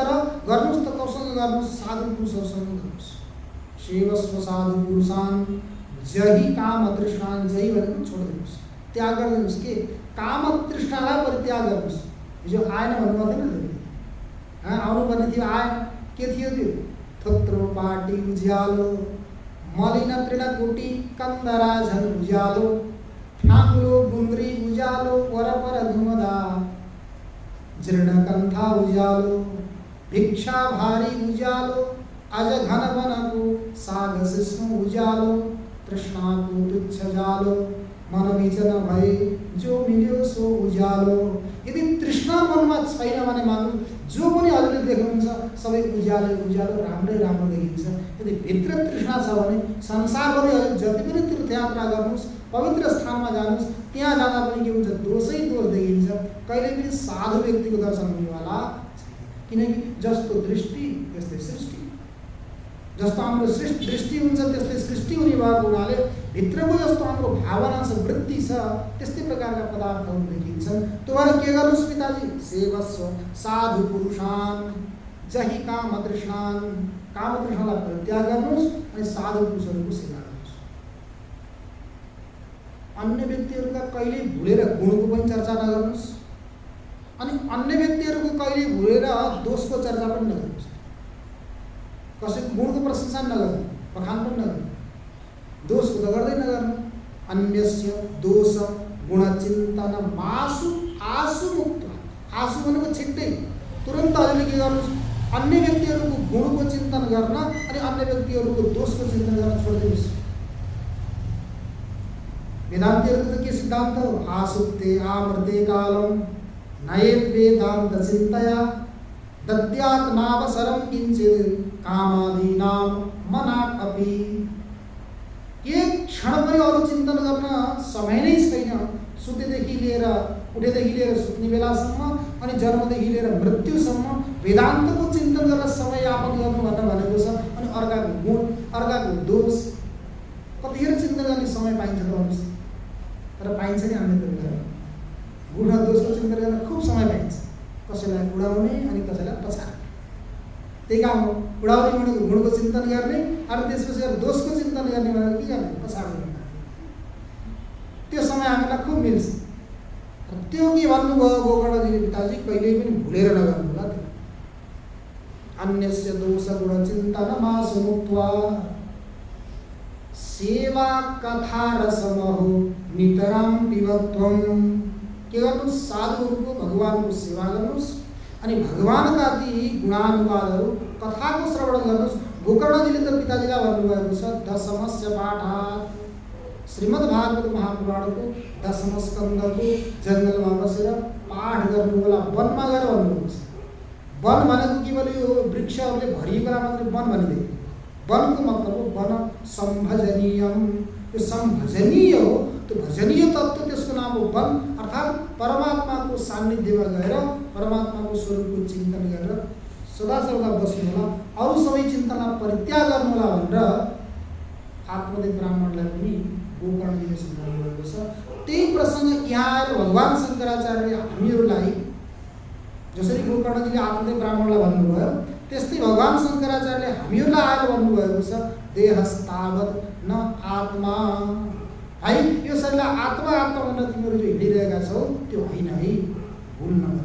गर्नुहोस् त कौसँग गर्नुहोस्, साधु पुरुषहरूसँग गर्नुहोस्। सेवस्व साधु पुरुषान् जहि कामतृष्णान्, जहि भनेको छोडिदिनुहोस्, त्याग गरिदिनुहोस्। के कामतृष्णालाई परित्याग गर्नुहोस्। हिजो आएन भन्नुभएको थिएन, आउनुपर्ने थियो, आएन। के थियो त्यो, थोत्रो पाटी उज्यालो, मलिन तृणकुटी कन्दरा झन उज्यालो। ठाङ्लो गुन्द्री उज्यालो, परपर धुमदा जीर्णकन्था उज्यालो। भिक्षा भारी उज्यालो, अज घन वनको साग शिष्णु उज्यालो। तृष्णाको तुच्छ जालो, मन विचन भए जो मिल्यो सो उज्यालो। यदि तृष्णा मनमा छैन भने मान्नु जो पनि हजुरले देख्नुहुन्छ सबै उज्यालो उज्यालो, राम्रै राम्रो देखिन्छ। यदि भित्र तृष्णा छ भने संसारभरि हजुर जति पनि तीर्थयात्रा गर्नुहोस्, पवित्र स्थानमा जानुहोस्, त्यहाँ जाँदा पनि के हुन्छ, दोषै दोष देखिन्छ। कहिले पनि साधु व्यक्तिको दर्शन हुनेवाला छैन। किनकि जस्तो दृष्टि त्यस्तै सृष्टि, जस्तो हाम्रो दृष्टि हुन्छ त्यस्तै सृष्टि हुने भएको हुनाले भित्रको जस्तो हाम्रो भावना छ, वृत्ति छ, त्यस्तै प्रकारका पदार्थहरू देखिन्छन्। तपाईहरु के गर्नुहोस् पिताजी, सेवस्व साधु पुरुषान् जहि कामतृष्णान्, कामतृष्णालाई परित्याग गर्नुहोस् अनि साधु पुरुषहरूको सेवा गर्नुहोस्। अन्य व्यक्तिहरूका कहिले भुलेर गुणको पनि चर्चा नगर्नुहोस् अनि अन्य व्यक्तिहरूको कहिले भुलेर दोषको चर्चा पनि नगर्नुहोस्। कसैको गुणको प्रशंसा नगर्नु, बखान पनि नगर्नु, दोषको त गर्दै नगर्नु। अन्यस्य दोष गुणचिन्तन मासु आसु मुक्त। आसु भनेको छिट्टै तुरन्त अहिले के गर्नुहोस्, अन्य व्यक्तिहरूको गुणको चिन्तन गर्न अनि अन्य व्यक्तिहरूको दोषको चिन्तन गर्न छोडिदिनुहोस्। वेदान्तीहरूको त के सिद्धान्त हो? आसुप्ते आमृते कालम नयेत् वेदान्त चिन्तया दद्यात् नावसरं किञ्चित् कामादीनां मनात् अपि। एक क्षण पनि अरू चिन्तन गर्न समय नै छैन। सुतेदेखि लिएर उठेदेखि लिएर सुत्ने बेलासम्म अनि जन्मदेखि लिएर मृत्युसम्म वेदान्तको चिन्तन गरेर समय यापन गर्नु भनेको छ। अनि अर्काको गुण अर्काको दोष कतिखेर चिन्तन गर्ने समय पाइन्छ त भन्नुहोस्? तर पाइन्छ नि अन्य बेला गुण र दोषको चिन्तन गर्न खुब समय पाइन्छ। कसैलाई उडाउने अनि कसैलाई पछाड्ने, त्यही काम हो। उडाउने भनेको गुणको चिन्तन गर्ने, अनि त्यसपछि दोषको चिन्तन गर्ने भनेर के गर्ने? पछाड्ने। त्यो समय हामीलाई खुब मिल्छ। त्यो के भन्नुभयो गोकर्णजीले? पिताजी कहिल्यै पनि भुलेर नगर्नु होला। त्यो अन्यस्य दोष गुण चिन्तन मासु मुक्त्वा सेवा कथा रसमहो नितराम पिबत्वम। के गर्नुहोस्? साधुहरूको भगवानको सेवा गर्नुहोस् अनि भगवानका ती गुणानुवादहरू कथाको श्रवण गर्नुहोस्। गोकर्णजीले त पिताजीलाई भन्नुभएको छ दशमस्य पाठात्, श्रीमद् भागवत महापुराणको दशम स्कन्धको जङ्गलमा बसेर पाठ गर्नु होला, वनमा गएर भन्नुभएको छ। वन भनेको केवल यो वृक्षहरूले भरिएकोलाई मात्रै वन भनिँदैन। वनको मतलब हो वन सम्भजनीयम। यो सम्भजनीय हो, त्यो भजनीय तत्त्व त्यसको नाम हो वन। अर्थात् परमात्माको सान्निध्यमा गएर परमात्माको स्वरूपको चिन्तन गरेर सदा सर्वदा बस्नु होला, अरू सबै चिन्तनलाई परित्याग गर्नु होला भनेर आत्मदेव ब्राह्मणलाई पनि गोकर्णजीले सम्झाउनु भएको छ। त्यही प्रसङ्ग यहाँ आएर भगवान् शङ्कराचार्यले हामीहरूलाई, जसरी गोकर्णजीले आत्मदेव ब्राह्मणलाई भन्नुभयो त्यस्तै भगवान् शङ्कराचार्यले हामीहरूलाई आएर भन्नुभएको छ देहस्तावत् न आत्मा। है यो शरीरलाई आत्मा आत्मा भनेर तिमीहरू जो हिँडिरहेका छौ त्यो होइन है, भुल नगर्नु।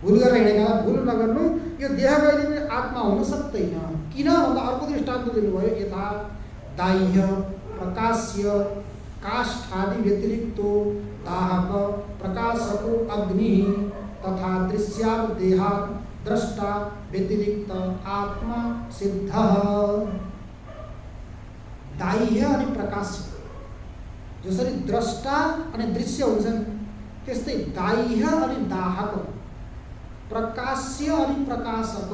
भुल गरेर हिँडेकालाई भुल नगर्नु। यो देह कहिले पनि आत्मा हुन सक्दैन। किन भन्दा अर्को दृष्टान्त दिनुभयो, यथा दाह्य प्रकाश्य काष्ठादि व्यतिरिक्तो दाहक प्रकाशको अग्नि तथा दृश्यात् देहात् द्रष्टा व्यतिरिक्त आत्मा सिद्ध। दाह्य अनि प्रकाश्य, जसरी द्रष्टा अनि दृश्य हुन्छन् त्यस्तै दाह्य अनि दाहक, प्रकाश्य अनि प्रकाशक।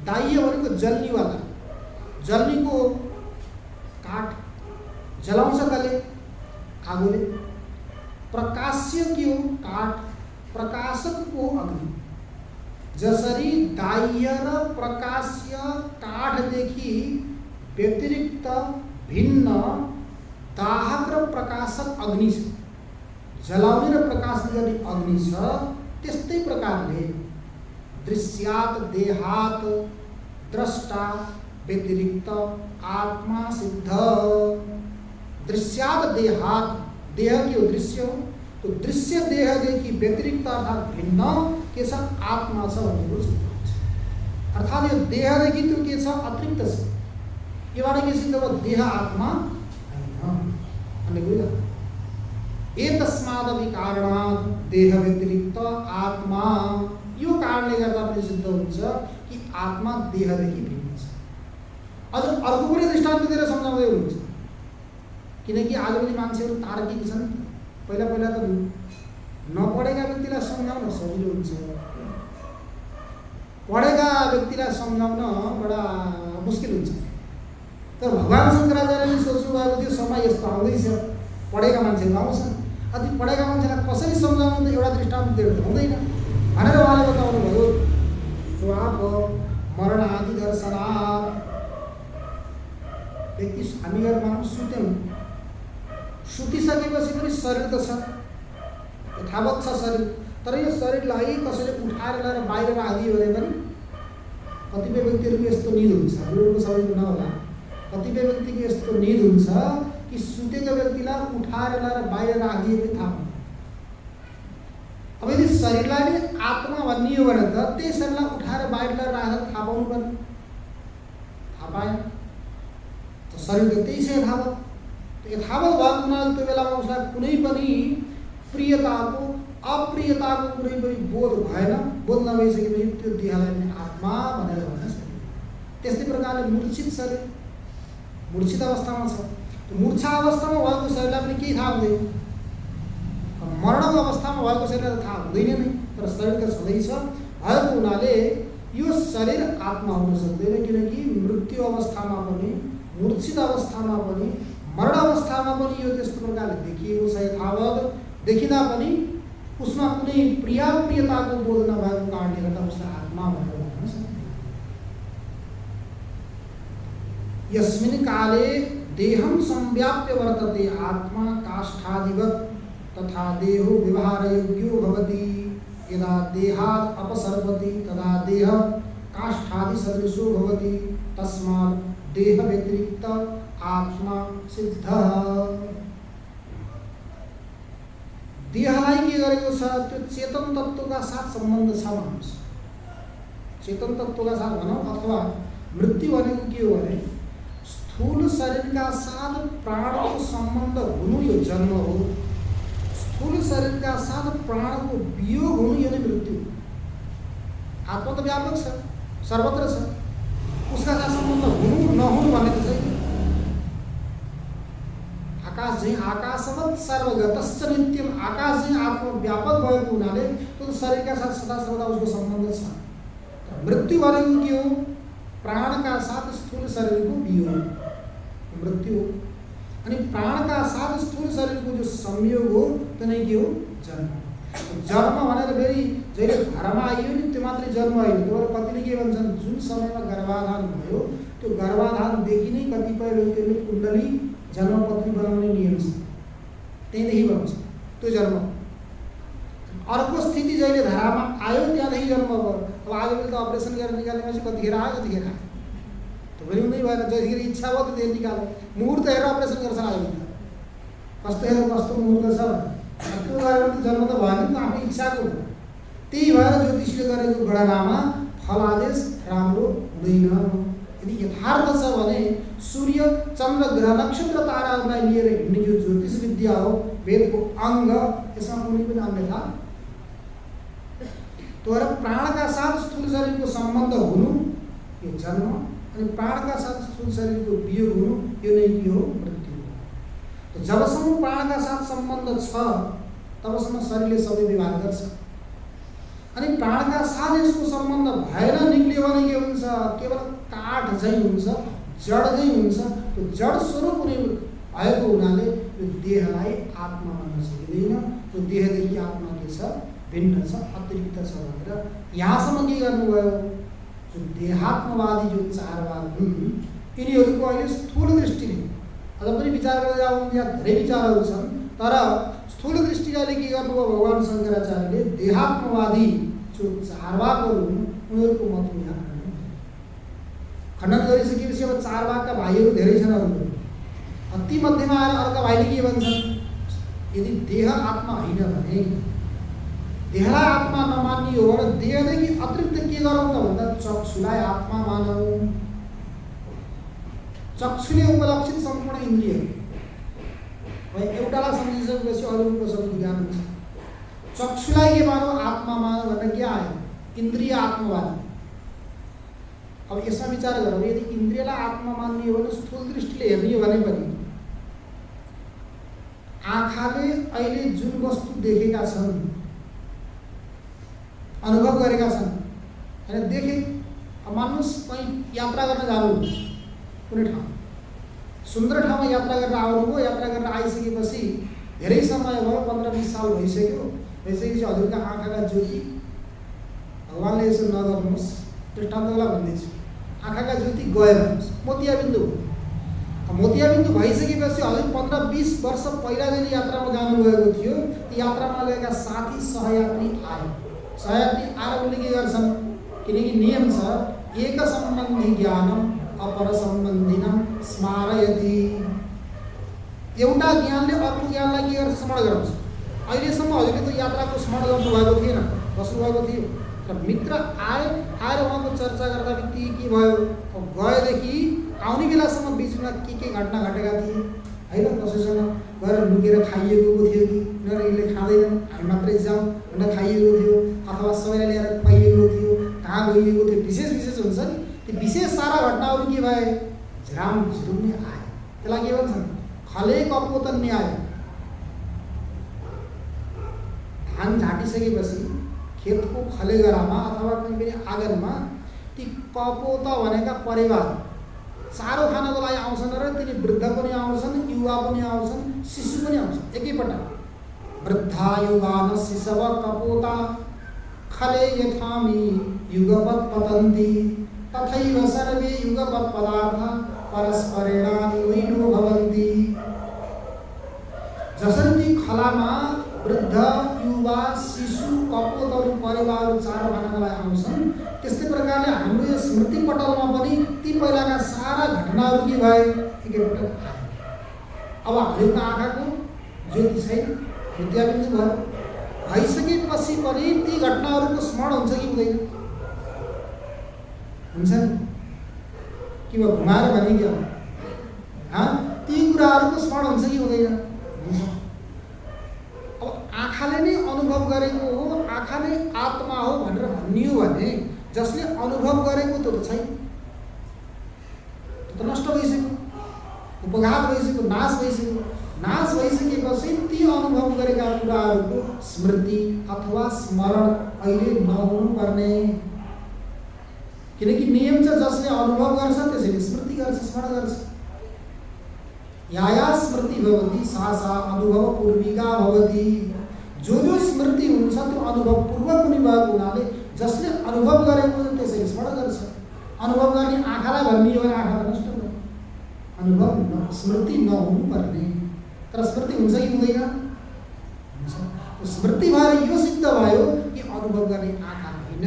दाह्य भनेको जल्नेवाला, जल्नेको काठ जलाउँछ कसले? आगोले। प्रकाश्य के हो? काठ। प्रकाशक को अग्नि। जसरी दाह्य र प्रकाश्य काठदेखि व्यतिरिक्त भिन्न दाहक र प्रकाशक अग्नि छ, जलाउने र प्रकाश गर्ने अग्नि छ, त्यस्तै प्रकारले दृश्यात् देहात् द्रष्टा व्यतिरिक्त आत्मा सिद्ध। दृश्यात् देहात्, देह के हो? दृश्य हो। तो दृश्य देहदेखि व्यतिरिक्त अर्थात् भिन्न के छ? आत्मा छ भन्ने कुरो सिद्ध हुन्छ। अर्थात् यो देहदेखि त्यो के छ? अतिरिक्त छ। योबाट के सिद्ध भयो? देह आत्मा होइन भन्ने कुरो। एतस्मादपि कारणात् देह व्यतिरिक्त आत्मा, यो कारणले गर्दा पनि सिद्ध हुन्छ कि आत्मा देहदेखि भिन्न छ। अझ अर्को पनि दृष्टान्त दिएर सम्झाउँदै हुनुहुन्छ। किनकि आजभोलि मान्छेहरू तार्किक छन्। पहिला पहिला त नपढेका व्यक्तिलाई सम्झाउन सजिलो हुन्छ, पढेका व्यक्तिलाई सम्झाउन बडा मुस्किल हुन्छ। तर भगवान् शङ्कराचार्यले सोच्नु भएको त्यो समय यस्तो आउँदैछ, पढेका मान्छेहरू आउँछन्, अति पढेका मान्छेलाई कसरी सम्झाउनु त एउटा दृष्टान्त दिएर हुँदैन भनेर उहाँले बताउनु भयो। स्वाप मरण आदि दर्शनात्। व्यक्ति हामी घर मानौँ सुत्यौँ, सुतिसकेपछि पनि शरीर त छ, यथावत छ शरीर, तर यो शरीरलाई कसैले उठाएर ल्याएर बाहिर राखिदियो भने पनि कतिपय व्यक्तिहरूको यस्तो निद हुन्छ, बुढोको सबैको नहोला, कतिपय व्यक्तिको यस्तो निद हुन्छ कि सुतेको व्यक्तिलाई उठाएर ल्याएर बाहिर राखिदिए पनि थाहा हुँदैन। अब यदि शरीरलाई नै आत्मा भनियो भने त त्यही शरीरलाई उठाएर बाहिर ल्याएर राखेर थाहा पाउनु पर्ने, थाहा पाएन। शरीर त त्यही छ यथावत। यथावत भएको हुनाले त्यो बेलामा उसलाई कुनै पनि प्रियताको अप्रियताको कुनै पनि बोध भएन। बोध नभइसकेपछि त्यो देहलाई पनि आत्मा भनेर भन्न सकिन्छ। त्यस्तै प्रकारले मूर्छित शरीर मूर्छित अवस्थामा छ। मूर्छा अवस्थामा भएको शरीरलाई पनि केही थाहा हुँदैन। मरणको अवस्थामा भएको शरीरलाई थाहा हुँदैन नै, तर शरीर त छँदैछ। भएको हुनाले यो शरीर आत्मा हुन सक्दैन, किनकि मृत्यु अवस्थामा पनि, मूर्छित अवस्थामा पनि, मरण अवस्थामा पनि यो त्यस्तो प्रकारले देखिएको छ यथावत। देखिँदा पनि उसमा कुनै प्रियताको बोध नभएको कारणले गर्दा उसलाई आत्मा भनेर भन्न सक्दैन। यस्मिन् काले देहं संव्याप्य वर्तते आत्मा काष्ठादिवत् तथा देहो व्यवहारयोग्यो भवति। यदा देहात् अपसर्पति तदा देह काष्ठादि सदृशो भवति। तस्मात् देह व्यतिरिक्त आत्मा सिद्धः। देहलाई के गरेको छ? त्यो चेतन तत्त्वका साथ सम्बन्ध छ भन्नुहोस्। चेतन तत्त्वका साथ भनौँ, अथवा मृत्यु भनेको के हो भने स्थूल शरीरका साथ प्राणको सम्बन्ध हुनु यो जन्म हो। स्थूल शरीरका साथ प्राणको वियोग हुनु यो नै मृत्यु। आत्मा त व्यापक छ, सर्वत्र छ, उसका साथ सम्बन्ध हुनु नहुनु भन्ने त छैन। आकाश चाहिँ आकाशवत् सर्वगतश्च नित्यम। आकाश चाहिँ आत्मा व्यापक भएको हुनाले त्यो शरीरका साथ सदा सर्वदा उसको सम्बन्ध छ। मृत्यु भनेको के हो? प्राणका साथ स्थूल शरीरको वियोग मृत्यु हो। अनि प्राणका साथ स्थूल शरीरको जो संयोग हो त्यो नै के हो? जन्म। जन्म भनेर फेरि जहिले घरमा आइयो नि त्यो मात्रै जन्म होइन। त्यो कतिले के भन्छन्, जुन समयमा गर्भाधान भयो त्यो गर्भाधानदेखि नै कतिपय व्यक्तिहरूले कुण्डली जन्मपत्री बनाउने नियम छ, त्यहीँदेखि बन्छ त्यो जन्म। अर्को स्थिति जहिले धरामा आयो त्यहाँदेखि जन्म भयो। अब आजकल त अपरेसन गरेर निकाल्नेपछि कतिखेर आयो कतिखेर आयो त्यो पनि हुँदै भएन। जतिखेर इच्छा भयो त्यतिखेर निकाल्यो। मुहुर्त हेरेर अपरेसन गर्छ आजकल त। कस्तो हेरेर कस्तो मुहुर्त छ त्यो गरेर त जन्म त भएन नि त, आफ्नो इच्छाको। त्यही भएर ज्योतिषले गरेको गणनामा फलादेश राम्रो हुँदैन। यदि यथार्थ छ भने सूर्य चन्द्र ग्रह नक्षत्र ताराहरूलाई लिएर हिँड्ने जो ज्योतिष विद्या हो, वेदको अङ्ग, यसमा कुनै पनि अन्यथा। तर प्राणका साथ स्थूल शरीरको सम्बन्ध हुनु यो जन्म, अनि प्राणका साथ स्थूल शरीरको वियोग हुनु यो नै के हो? मृत्यु हो। जबसम्म प्राणका साथ सम्बन्ध छ तबसम्म शरीरले सबै व्यवहार गर्छ। अनि प्राणका साथ यसको सम्बन्ध भएर निक्लियो भने के हुन्छ? केवल काठ झैँ हुन्छ, जड झैँ हुन्छ। त्यो जड स्वरूप हुने भएको हुनाले यो देहलाई आत्मा भन्न सकिँदैन। त्यो देहदेखि आत्मा के छ? भिन्न छ, अतिरिक्त छ भनेर यहाँसम्म के गर्नुभयो? जो देहात्मवादी जो चारवाद हुन् यिनीहरूको अहिले स्थूल दृष्टिले अझ पनि विचार गर्दै आउनु। यहाँ धेरै विचारहरू छन्, तर स्थूल दृष्टिले के गर्नुभयो? भगवान शङ्कराचार्यले देहात्मवादी जो चारवाकहरू हुन् उनीहरूको मतको यहाँ खण्डन गरिसकेपछि अब चारवाकका भाइहरू धेरै छन्। अरू ती मध्येमा आएर अर्का भाइले के भन्छन्? यदि देह आत्मा होइन भने, देहलाई आत्मा नमान्ने हो भने देहदेखि अतिरिक्त के गरौँ त भन्दा चक्षुलाई आत्मा मानौँ। चक्षुले उपलक्षित सम्पूर्ण इन्द्रिय एउटालाई सम्झिसकेपछि अरूको सबै ज्ञान हुन्छ। चक्षुलाई के मानौँ? आत्मा मानौँ भनेर के आयो? इन्द्रिय आत्मवादी। अब यसमा विचार गरौँ, यदि इन्द्रियलाई आत्मा मान्ने हो भने स्थूल दृष्टिले हेर्ने हो भने पनि आँखाले अहिले जुन वस्तु देखेका छन्, अनुभव गरेका छन्, होइन देखे। अब मान्नुहोस् कहीँ यात्रा गर्न जानु कुनै ठाउँ, सुन्दर ठाउँमा यात्रा गरेर आउनुभयो। यात्रा गरेर आइसकेपछि धेरै समय भयो, 15-20 साल भइसक्यो। भइसकेपछि हजुरका आँखाका ज्योति, भगवानले यसो नगर्नुहोस्, दृष्टान्तलाई भन्दैछु, आँखाका ज्योति गयो भन्नुहोस्, मोतियाबिन्दु हो। मोतियाबिन्दु भइसकेपछि हजुर 15-20 वर्ष पहिला जहिले यात्रामा जानुभएको थियो, ती यात्रामा गएका साथी सहयात्री आए। सहयात्री आएर उनले के गर्छन्? किनकि नियम छ एक सम्बन्धी ज्ञानम अपर सम्बन्धिनम स्मारयति। एउटा ज्ञानले अर्को ज्ञानलाई के गर्छ? स्मरण गराउँछ। अहिलेसम्म हजुरले त यात्राको स्मरण गर्नुभएको थिएन, बस्नुभएको थियो, तर मित्र आएर उहाँको चर्चा गर्दा बित्तिकै के भयो? अब गएदेखि आउने बेलासम्म बिचमा के घटना घटेका थिए होइन, कसैसँग गएर लुकेर खाइएको थियो कि यिनीहरूले खाँदैनन् हामी मात्रै जाउँ भनेर खाइएको थियो, अथवा सबैलाई ल्याएर खुवाइएको थियो, कहाँ गइएको थियो, विशेष विशेष हुन्छ नि त्यो विशेष सारा घटनाहरू के भए झ्राम झुरुम्ने आए। त्यसलाई के भन्छन् खले कपोत न्याय। धान झाटिसकेपछि खेतको खलेगरामा अथवा कुनै पनि आँगनमा ती कपोत भनेका परिवार चारो खानको लागि आउँछन् र तिनी वृद्ध पनि आउँछन्, युवा पनि आउँछन्, शिशु पनि आउँछन् एकैपटक। वृद्धा युवान शिशव कपोता खले यथामि युगपत् पतन्ति तथैव सर्वे युगपत् पदार्थ परस्परेणान्वयिनो भवन्ति। जसरी ती खलामा वृद्ध युवा शिशु कपोतहरू परिवारहरू चारो खानको लागि आउँछन्, त्यस्तै प्रकारले हाम्रो यो स्मृति पटलमा पनि ती पहिलाका सारा घटनाहरू के भए एकैपटक आए। अब हामीको आँखाको ज्योति छैन, विद्याबिन्दु भयो, भइसकेपछि पनि ती घटनाहरूको स्मरण हुन्छ कि हुँदैन? हुन्छ नि कि घुमाएर भने क्या ती कुराहरूको स्मरण हुन्छ कि हुँदैन? हुन्छ। अब आँखाले नै अनुभव गरेको हो, आँखा नै आत्मा हो भनेर भनियो भने जसले अनुभव गरेको त्यो त छैन, त्यो त नष्ट भइसक्यो, उपघात भइसक्यो, नाश भइसक्यो। नाश भइसकेपछि ती अनुभव गरेका कुराहरूको स्मृति अथवा स्मरण अहिले नहुनु पर्ने। किनकि नियम छ जसले अनुभव गर्छ त्यसैले स्मृति गर्छ, स्मरण गर्छ। या स्मृति भवति सा सा अनुभव पूर्विका भवति। जो स्मृति हुन्छ त्यो अनुभव पूर्वक पनि भएको हुनाले जसले अनुभव गरेको हुन्छ त्यसैले स्मरण गर्छ। अनुभव गर्ने आँखालाई भनियो भने आँखा त नष्ट भयो, अनुभव स्मृति नहुनु पर्ने। तर स्मृति हुन्छ कि हुँदैन? हुन्छ। स्मृति भएर यो सिद्ध भयो कि अनुभव गर्ने आँखा होइन,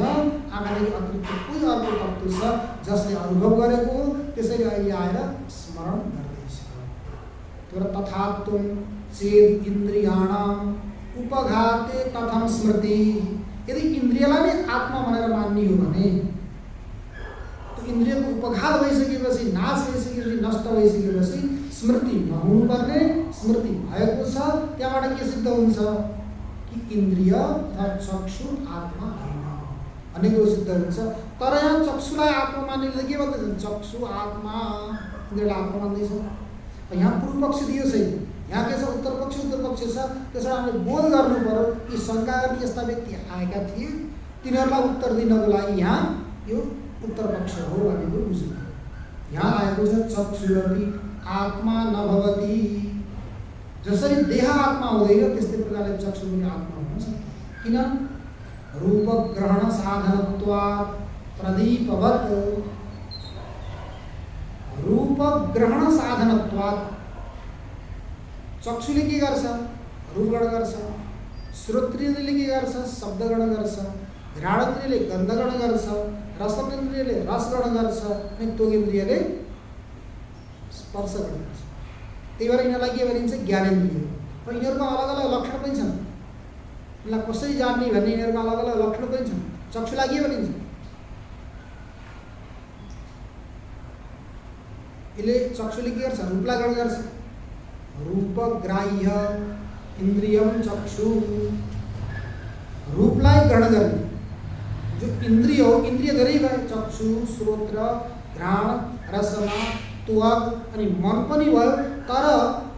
आँखादेखि अतिरिक्त कोही अर्को तत्त्व छ जसले अनुभव गरेको हो, त्यसैले अहिले आएर स्मरण गर्दैछ। तथात्वं चेद इन्द्रियाणाम उपघाते कथम स्मृति। यदि इन्द्रियलाई नै आत्मा भनेर मान्ने हो भने त्यो इन्द्रियको उपघात भइसकेपछि, नाश भइसकेपछि, नष्ट भइसकेपछि स्मृति नहुनु पर्ने। स्मृति भएको छ, त्यहाँबाट के सिद्ध हुन्छ कि इन्द्रिय अर्थात् चक्षु आत्मा होइन भन्ने कुरो सिद्ध हुन्छ। तर यहाँ चक्षुलाई आत्मा मान्नेले के भन्दैछन्? चक्षु आत्मा, इन्द्रियलाई आत्मा मान्दैछ। यहाँ पूर्व पक्ष दियो छैन, यहाँ के छ उत्तर पक्ष छ। त्यसबाट हामीले बोध गर्नु पर्यो कि शङ्का गर्ने यस्ता व्यक्ति आएका थिए, तिनीहरूलाई उत्तर दिनको लागि यहाँ यो उत्तर पक्ष हो भन्ने कुरो बुझ्नु। यहाँ आएको छ चक्षुरपि आत्मा नभवति। जसरी देह आत्मा हुँदैन त्यस्तै प्रकारले चक्षु पनि आत्मा हुन सक्छ। किन? रूप ग्रहण साधनत्वात् प्रदीपवत्। रूप ग्रहण साधनत्वात् चक्षुले के गर्छ? रूप ग्रहण गर्छ। श्रोत्रियले के गर्छ? शब्द ग्रहण गर्छ। घ्राणेन्द्रियले गन्ध ग्रहण गर्छ। रसनेन्द्रियले रस ग्रहण गर्छ। अनि त्वगेन्द्रियले स्पर्श ग्रहण गर्छ। त्यही भएर यिनीहरूलाई के भनिन्छ? ज्ञानेन्द्रिय। र यिनीहरूको अलग अलग लक्षण पनि छन्। यिनीलाई कसरी जान्ने भन्ने यिनीहरूको अलग अलग लक्षण पनि छन्। चक्षुलाई के भनिन्छ? यसले चक्षुले के गर्छ? रूपलाई ग्रहण गर्छ। रूप ग्राह्य इन्द्रियम चक्षु। रूपलाई ग्रहण गर्ने जो इन्द्रिय हो, इन्द्रिय धेरै भए, चक्षु, श्रोत्र, घ्राण, रसना, त्वग अनि मन पनि भयो। तर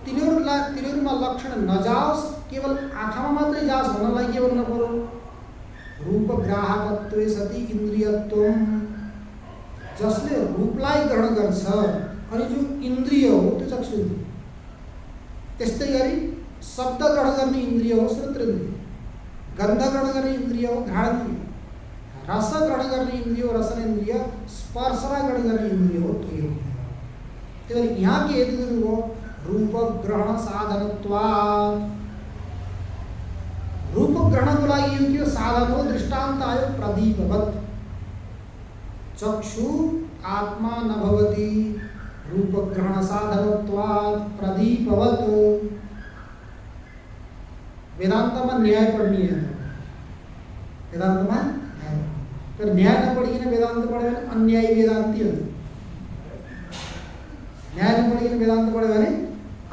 तिनीहरूमा लक्षण नजाओस्, केवल आँखामा मात्रै जाओस् भन्नलाई के भन्नु पर्यो? रूप ग्राहकत्वे सति इन्द्रियत्वम। जसले रूपलाई ग्रहण गर्छ अनि जो इन्द्रिय हो त्यो चक्षु इन्द्रिय। त्यस्तै गरी शब्द ग्रहण गर्ने इन्द्रिय हो श्रोत्रेन्द्रिय, गन्ध ग्रहण गर्ने इन्द्रिय हो घ्राणेन्द्रिय, रस ग्रहण गर्ने इन्द्रिय हो रसनेन्द्रिय, स्पर्शलाई ग्रहण गर्ने इन्द्रिय हो त्वगेन्द्रिय। त्यही भएर यहाँ के हेतु दिनुभयो? रूप ग्रहण साधनत्वात्। रूप ग्रहणको लागि यो साधन हो। दृष्टान्त आयो प्रदीपवत्। चक्षु आत्मा नभवति रूप ग्रहण साधनत्वात् प्रदीपवत्। वेदांतमा न्याय पढ़नी है। वेदांतमा न्याय, तर न्याय नपढिकन वेदांत पढ्यो भने अन्यायी वेदान्ती हुन्छ। न्याय नपढिकन वेदान्त पढ्यो भने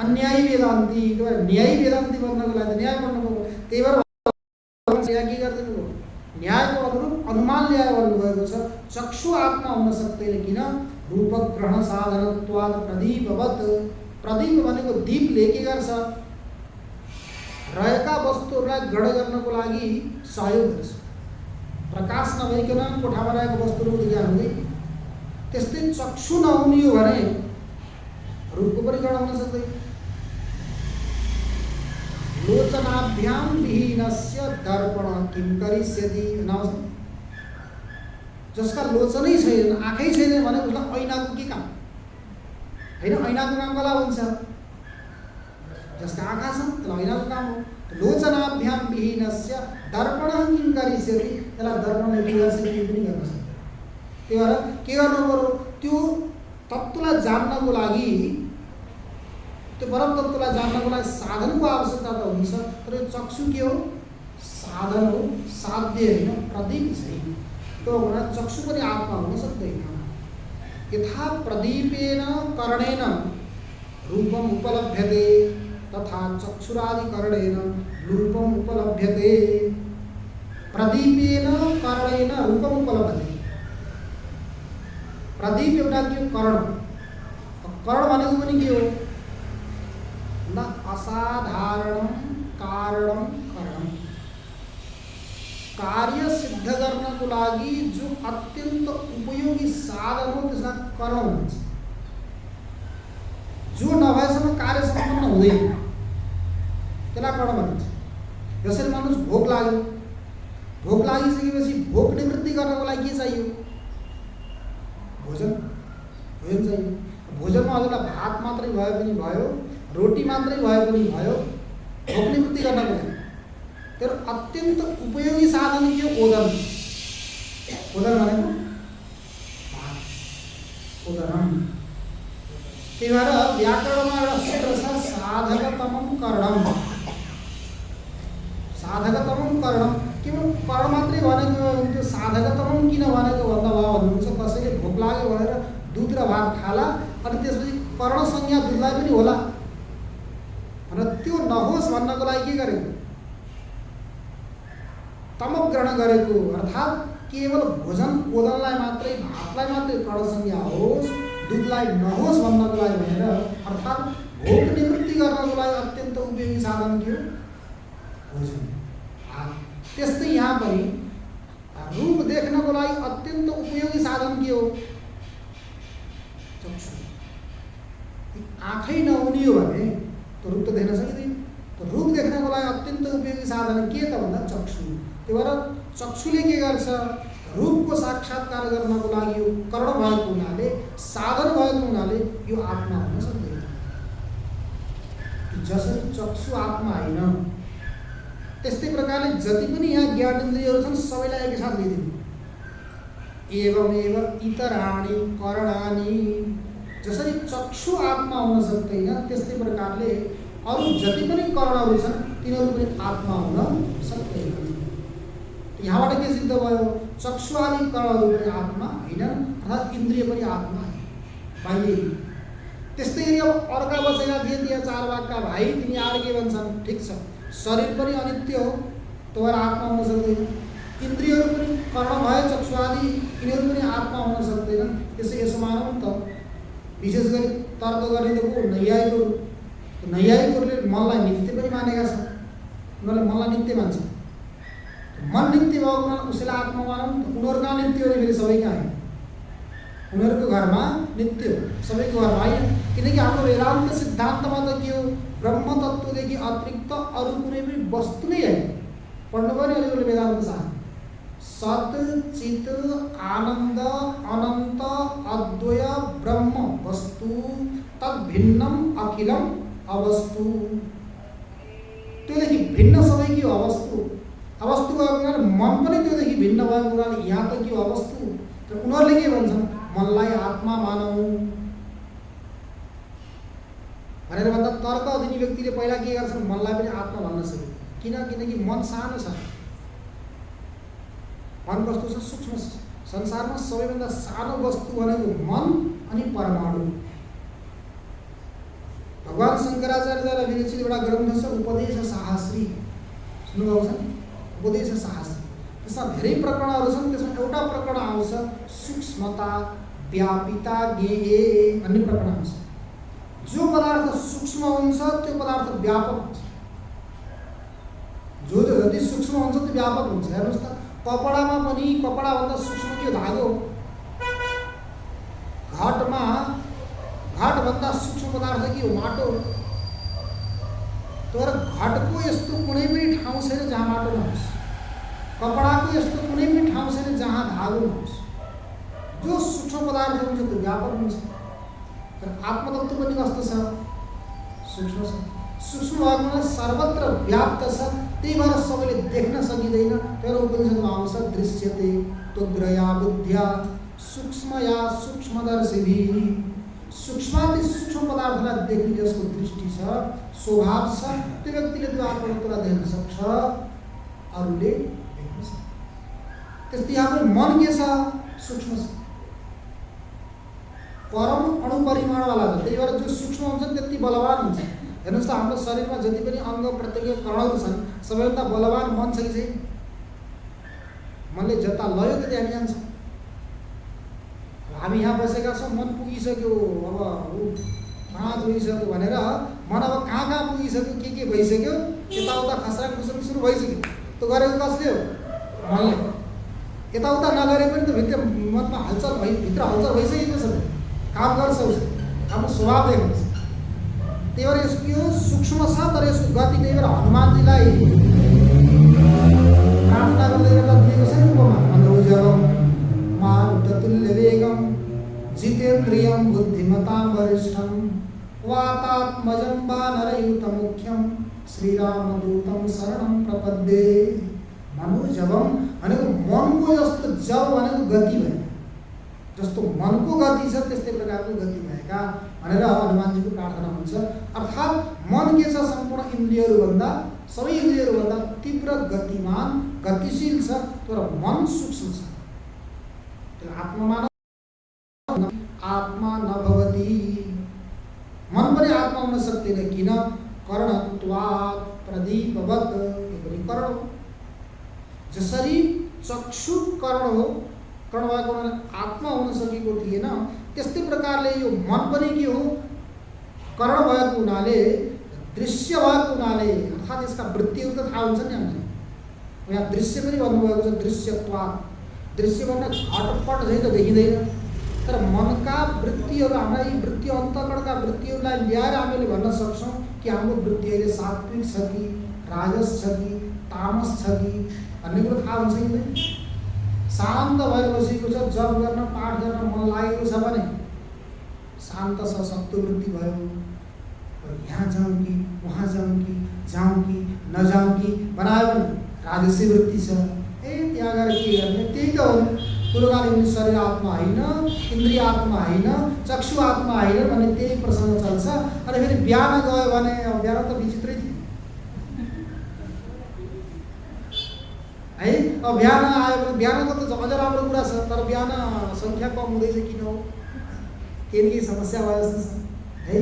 अन्यायी वेदान्ती, न्यायी वेदान्ती बन्नको लागि न्याय पढ्नु पर्यो। त्यही भएर यहाँ के गरिदिनु भयो, न्यायको अनुरूप अनुमान ल्याएर भन्नुभएको छ चक्षु आत्मा हुन सक्दैन। किन? रूपग्रहण साधनत्वात् प्रदीपवत्। प्रदीप भनेको दीपले के गर्छ, रहेका वस्तुहरूलाई ग्रहण गर्नको लागि सहयोग गर्छ। प्रकाश नभइकन कोठामा रहेको वस्तुहरूको ज्ञान हुँदैन। त्यस्तै चक्षु नहुने हो भने रूपको पनि ग्रहण हुन सक्दैन। लोचनाभ्याम विहीनस्य दर्पण किं करिष्यति। जसका लोचनै छैन, आँखै छैन भने उसलाई ऐनाको के काम होइन? ऐनाको काम कसलाई भन्छ? जसका आँखा छन् त्यसलाई ऐनाको काम हो। लोचनाभ्याम विहीनस्य दर्पण किं करिष्यति। त्यसलाई दर्पणले बिगार्छ केही पनि गर्न सक्दैन। त्यही भएर के गर्नु पर्यो, त्यो तत्त्वलाई जान्नको लागि, त्यो परम तत्त्वलाई जान्नको लागि साधनको आवश्यकता त हुन्छ, तर यो चक्षु के हो? साधन हो, साध्य होइन, प्रदीप छैन। त्यो भएर चक्षु पनि आत्मा हुन सक्दैन। यथा प्रदीपेन कर्णेन रूपम उपलभ्यते तथा चक्षुरादिकरणेन रूपम उपलभ्यते। प्रदीपेन कर्णेन रूपम उपलभ्यते। प्रदीप एउटा के कर्ण, कर्ण भनेको पनि के हो? न असाधारण कारणम करणम। कार्य सिद्ध गर्नको लागि जो अत्यन्त उपयोगी साधन हो त्यसलाई कर्ण भन्छ। जो नभएसम्म कार्य सम्पन्न हुँदैन त्यसलाई कर्ण भनिन्छ। जसरी मानुस भोक लाग्यो, भोक लागिसकेपछि भोक निवृत्ति गर्नको लागि के चाहियो? भोजन, भोजन चाहियो। भोजनमा हजुरलाई भात मात्रै भए पनि भयो, रोटी मात्रै भए पनि भयो, भोक निवृत्ति गर्नको लागि। तर अत्यन्त उपयोगी साधन के हो? ओदन। ओदन भनेको भात, ओदनम। त्यही भएर व्याकरणमा एउटा सूत्र छ साधकतमं कर्णम। साधकतमं कर्णम। केवल कर्ण मात्रै भनेको त्यो साधकतमं किन भनेको भन्दा भयो भन्नुहुन्छ, कसैले भोक लाग्यो भनेर दुध र भात खाला अनि त्यसपछि कर्ण संज्ञा दुधलाई पनि होला भनेर त्यो नहोस् भन्नको लागि के गरेको? तमक ग्रहण गरेको। अर्थात् केवल भोजन ओदनलाई मात्रै, भातलाई मात्रै कर्ण संज्ञा होस्, दुधलाई नहोस् भन्नको लागि भनेर, अर्थात् भोक निवृत्ति गर्नको लागि अत्यन्त उपयोगी साधन के हो? भोजन, भात। त्यस्तै यहाँ पनि रूप देख्नको लागि अत्यन्त उपयोगी साधन के हो? चक्षु। आँखै नहुने हो भने तो रूप त देख्न सकिँदैन। तो रूप देख्नको लागि अत्यन्त उपयोगी साधन के त भन्दा चक्षु। त्यही भएर चक्षुले के गर्छ? रूपको साक्षात्कार गर्नको लागि यो कर्ण भएको हुनाले, साधन भएको हुनाले यो आत्मा हुन सक्दैन। जसरी चक्षु आत्मा होइन, त्यस्तै प्रकारले जति पनि यहाँ ज्ञानेन्द्रियहरू छन् सबैलाई एकसाथ लिइदिनु। एवमेव इतराणि करणानि। जसरी चक्षु आत्मा हुन सक्दैन त्यस्तै प्रकारले अरू जति पनि कर्णहरू छन् तिनीहरू पनि आत्मा हुन सक्दैन। यहाँबाट के सिद्ध भयो? चक्षु आदि कर्णहरू पनि आत्मा होइनन्, अर्थात् इन्द्रिय पनि आत्मा होइन, बाह्य। त्यस्तै गरी अब अर्का बसेका थिए त्यहाँ चारवाकका भाइ, तिनी आएर के भन्छन्? ठिक छ, शरीर पनि अनित्य हो, त्यो भएर आत्मा हुन सक्दैन। इन्द्रियहरू पनि कर्ण भए चक्षु आदि, यिनीहरू पनि आत्मा हुन सक्दैनन्। त्यसै यसो मानौँ त, विशेष गरी तर्क गर्ने त को? नैयायिकहरू। नैयायिकहरूले मनलाई नित्य पनि मानेका छन्। उनीहरूले मनलाई नित्य मान्छ। मन नित्य भएको हुनाले उसैलाई आत्मा मानौँ। उनीहरू कहाँ नित्य हो फेरि? सबै कहाँ होइन? उनीहरूको घरमा नित्य हो, सबैको घरमा होइन। किनकि हाम्रो वेदान्त सिद्धान्तमा त के हो? ब्रह्म तत्त्वदेखि अतिरिक्त अरू कुनै पनि वस्तु नै होइन। पढ्नुभयो नि अलिकति वेदान्त साथ। सत चित आनन्द अनन्त अद्वय ब्रह्म वस्तु तद्भिन्नम अखिलम अवस्तु। त्योदेखि भिन्न सबै के हो? अवस्तु। अवस्तु भएको हुनाले मन पनि त्योदेखि भिन्न भएको हुनाले यहाँ त के हो? अवस्तु। तर उनीहरूले के भन्छन्? मनलाई आत्मा मानौँ भनेर भन्दा तर्क दिने व्यक्तिले पहिला के गर्छन्? मनलाई पनि आत्मा भन्न सक्छ। किनकि मन सानो छ। मन वस्तु छ, सूक्ष्म छ। संसारमा सबैभन्दा सानो वस्तु भनेको मन अनि परमाणु। भगवान शङ्कराचार्यद्वारा विरचित एउटा ग्रन्थ छ उपदेश साहस्री, सुन्नुभएको छ? उपदेश साहस्री, त्यसमा धेरै प्रकरणहरू छन्। त्यसमा एउटा प्रकरण आउँछ सूक्ष्मता व्यापिता ज्ञेय भन्ने प्रकरण आउँछ। जो पदार्थ सूक्ष्म हुन्छ त्यो पदार्थ व्यापक हुन्छ, जो जति सूक्ष्म हुन्छ त्यो व्यापक हुन्छ। हेर्नुहोस् त, कपडामा पनि कपडाभन्दा सूक्ष्म के धागो, घटभन्दा सूक्ष्म पदार्थ के हो, माटो। तर घटको यस्तो कुनै पनि ठाउँ छैन जहाँ माटो नहोस्, कपडाको यस्तो कुनै पनि ठाउँ छैन जहाँ धागो नहोस्। जो सूक्ष्म पदार्थ हुन्छ त्यो व्यापक हुन्छ। तर आत्मतत्त्व पनि कस्तो छ, सूक्ष्म छ। सूक्ष्म भएको सर्वत्र व्याप्त छ, त्यही भएर सबैले देख्न सकिँदैन। तर उपनिषदमा आउँछ दृश्यते त्वग्रया बुद्ध्या सूक्ष्मया सूक्ष्मदर्शिभिः। सूक्ष्माति सूक्ष्म पदार्थलाई देख्ने जसको दृष्टि छ, स्वभाव छ, त्यो व्यक्तिले त्यो आत्मतत्त्वलाई देख्न सक्छ, अरूले देख्न सक्छ। त्यस्तै हाम्रो मन के छ, सूक्ष्म छ, परम अणुपरिमाणवाला छ। त्यही भएर जो सूक्ष्म हुन्छ त्यति बलवान हुन्छ। हेर्नुहोस् त, हाम्रो शरीरमा जति पनि अङ्ग प्रत्यङ्ग कणहरू छन् सबैभन्दा बलवान मन छ कि छैन? मनले जता लयो त्यति हामी जान्छ। हामी यहाँ बसेका छौँ, मन पुगिसक्यो, अब कहाँ गइसक्यो भनेर मन अब कहाँ कहाँ पुगिसक्यो, के भइसक्यो, यताउता खस्राङ खुस्राङ सुरु भइसक्यो। त्यो गरेको कसले हो? मनले। यताउता नगरे पनि त भित्र मनमा हलचल भित्र हलचल भइसकेको छ, काम गर्छ, हाम्रो स्वभाव देख्छ। त्यही भएर यसको सूक्ष्म छ, तर यसको गति। त्यही भएर हनुमानजीलाई प्रार्थना गर्दै गर्दा दिएको छ नि उपमा, मनोजवम मारुततुल्य वेगम जितेन्द्रियम बुद्धिमतां वरिष्ठम वातात्मजं वानरयुतमुख्यं श्रीरामदूतं शरणं प्रपद्ये। मनोजवम भनेको मनको जस्तो, जव भनेको गति भयो, जस्तो मनको गति छ त्यस्तै प्रकारको गति भएका भनेर हनुमानजीको प्रार्थना हुन्छ। अर्थात् मन के छ, सम्पूर्ण इन्द्रियहरूभन्दा, सबै इन्द्रियहरूभन्दा तीव्र गतिमान गतिशील छ, तर मन सूक्ष्म छ। आत्मा नभवति, मन पनि आत्मा हुन सक्दैन। किन? कर्णत्वात् प्रदीपवत्, यो पनि कर्ण हो। जसरी चक्षु कर्ण हो, कर्ण भएको हुनाले आत्मा हुन सकेको थिएन, त्यस्तै प्रकारले यो मन पनि के हो, कर्ण भएको हुनाले, दृश्य भएको हुनाले, अर्थात् यसका वृत्तिहरू त थाहा हुन्छ नि हामीलाई। यहाँ दृश्य पनि भन्नुभएको छ, दृश्यत्वात्। दृश्य भन्दा घटपट झैँ त देखिँदैन, तर मनका वृत्तिहरू, हाम्रा यी वृत्ति अन्तःकरणका वृत्तिहरूलाई ल्याएर हामीले भन्न सक्छौँ कि हाम्रो वृत्ति अहिले सात्विक छ कि राजस छ कि तामस छ कि भन्ने कुरो थाहा हुन्छ कि नहीं। शान्त भएर बसेको छ, जप गर्न पाठ गर्न मन लागेको छ भने शान्त छ, सत्ववृत्ति भयो। यहाँ जाउँ कि वहाँ जाउँ कि नजाउँ कि बनायो भने राजसी वृत्ति छ। त्यहाँ गएर के गर्ने, त्यही त हो। कुरोकानी शरीर आत्मा होइन, इन्द्रिय आत्मा होइन, चक्षु आत्मा होइन भन्ने त्यही प्रसङ्ग चल्छ। अनि फेरि बिहान गयो भने, अब बिहान त विचित्रै थियो है। अब बिहान आयो भने बिहानको त अझ राम्रो कुरा छ, तर बिहान सङ्ख्या कम हुँदैछ, किन हो? केही समस्या भयो जस्तो छ है।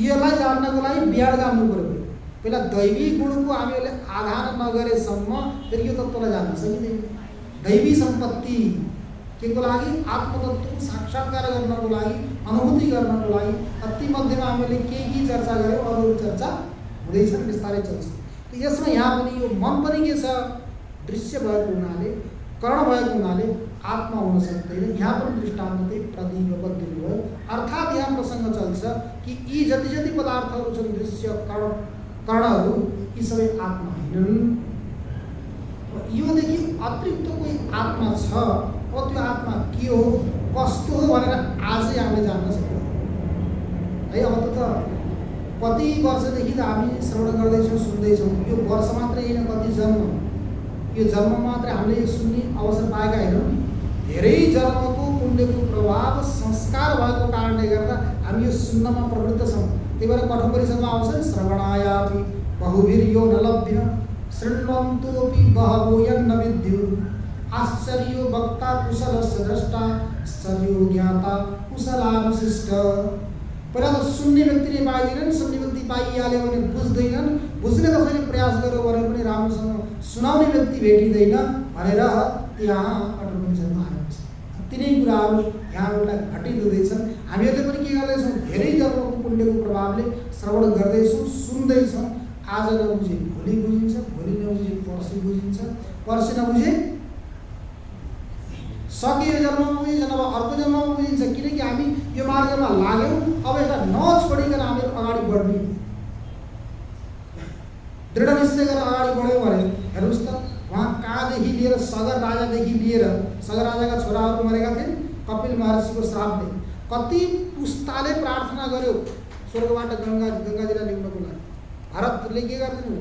यसलाई जान्नको लागि बिहान जान्नु पऱ्यो। पहिला दैवी गुणको हामीले आधार नगरेसम्म फेरि यो तत्त्वलाई जान्न सकिँदैन। दैवी सम्पत्ति के को लागि? आत्मतत्त्वको साक्षात्कार गर्नको लागि, अनुभूति गर्नको लागि। अति मध्येमा हामीले के चर्चा गऱ्यौँ, अरू चर्चा हुँदैछन्, बिस्तारै चल्छ। यसमा यहाँ पनि यो मन पनि के छ, दृश्य भएको हुनाले, कर्ण भएको हुनाले आत्मा हुन सक्दैन। यहाँ पनि दृष्टान्त त्यही प्रदीपवत् दिनुभयो। अर्थात् यहाँ प्रसङ्ग चल्छ कि यी जति जति पदार्थहरू छन्, दृश्य कर्णहरू, यी सबै आत्मा होइनन्। योदेखि अतिरिक्त कोही आत्मा छ। अब त्यो आत्मा के हो, कस्तो हो भनेर आजै हामीले जान्न सक्छौँ है। अब त कति वर्षदेखि त हामी श्रवण गर्दैछौँ, सुन्दैछौँ। यो वर्ष मात्रै होइन, कति जन्म, यो जन्म मात्रै हामीले यो सुन्ने अवसर पाएका होइनौँ नि। धेरै जन्मको पुण्यको प्रभाव, संस्कार भएको कारणले गर्दा हामी यो सुन्नमा प्रवृत्त छौँ। त्यही भएर कठोपनिषदमा आउँछ नि, श्रवणायापि बहुभिर्यो न लभ्य शृण्वन्तोऽपि बहवो यन्न विद्युः आश्चर्यो वक्ता कुशलस्य द्रष्टा आश्चर्यो ज्ञाता कुशलानुशिष्ट। पहिला त सुन्ने व्यक्तिले पाइदिनन्, सुन्ने व्यक्ति पाइहाल्यो भने बुझ्दैनन्, बुझ्ने कसैले प्रयास गर्यो भने पनि राम्रोसँग सुनाउने व्यक्ति भेटिँदैन भनेर यहाँ कठोपनिषदमा आएको छ। तिनै कुराहरू यहाँबाट घटित हुँदैछन्। हामीहरूले पनि के गर्दैछौँ, धेरै जन्मको पुण्यको प्रभावले श्रवण गर्दैछौँ, सुन्दैछौँ। आज नबुझे भोलि बुझिन्छ, भोलि नबुझे पर्सि बुझिन्छ, पर्सि नबुझे सक्यो यो जन्ममा बुझिन्छ, नभए अर्को जन्ममा बुझिन्छ। किनकि हामी यो मार्गमा लाग्यौँ, अब यसलाई नछोडिकन हामीहरू अगाडि बढ्ने दृढ निश्चय गरेर अगाडि बढ्यौँ भने हेर्नुहोस् त, उहाँ कहाँदेखि लिएर सगर राजादेखि लिएर, सगर राजाका छोराहरू मरेका थिए कपिल महर्षिको श्रापले। कति पुस्ताले प्रार्थना गर्यो स्वर्गबाट गङ्गाजीलाई ल्याउनको लागि। भरतले के गरिदिनु,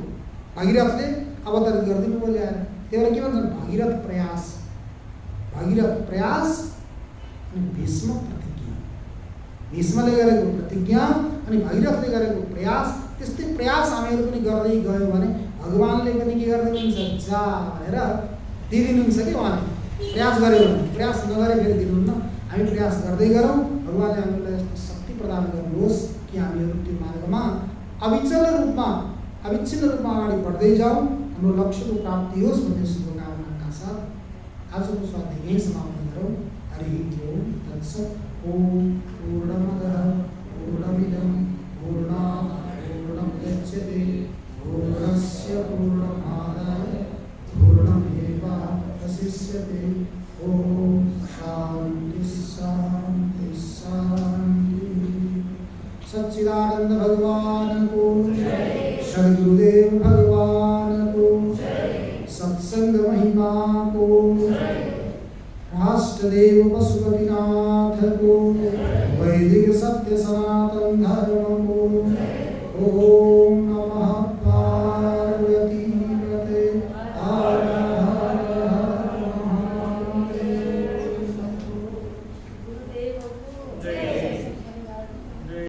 भगीरथले अवतरित गरिदिनु भयो ल्याएर। त्यही भएर के भन्छन्, भगीरथ प्रयास, भगीरथ प्रयास अनि भीष्म प्रतिज्ञा। भीष्मले गरेको प्रतिज्ञा अनि भगीरथले गरेको प्रयास, त्यस्तै प्रयास हामीहरू पनि गर्दै गयौँ भने भगवानले पनि के गरिदिनुहुन्छ, जा भनेर दिइदिनुहुन्छ कि उहाँले प्रयास गऱ्यो भने। प्रयास नगरे फेरि दिनुहुन्न। हामी प्रयास गर्दै गरौँ, भगवानले हामीलाई यस्तो शक्ति प्रदान गर्नुहोस् कि हामीहरू त्यो मार्गमा अविच्छिन्न रूपमा अगाडि बढ्दै जाउँ, हाम्रो लक्ष्यको प्राप्ति होस् भन्ने शुभकामनाका साथ आजको स्वाध्याय यहीँ समाप्त गरौँ। हरि ओम तत्सत्। ओम पूर्णमदः पूर्णमिदं पूर्णात् पूर्णमुदच्यते पूर्णस्य पूर्णमादाय पूर्णमेवावशिष्यते। ओम शान्ति शान्ति शान्ति। सच्चिदानंद भगवान को, सद्गुरुदेव भगवान को, सत्संग महिमा को, राष्ट्रदेव पशुपतिनाथ को, वैदिक सत्य सनातन धर्म को। ओम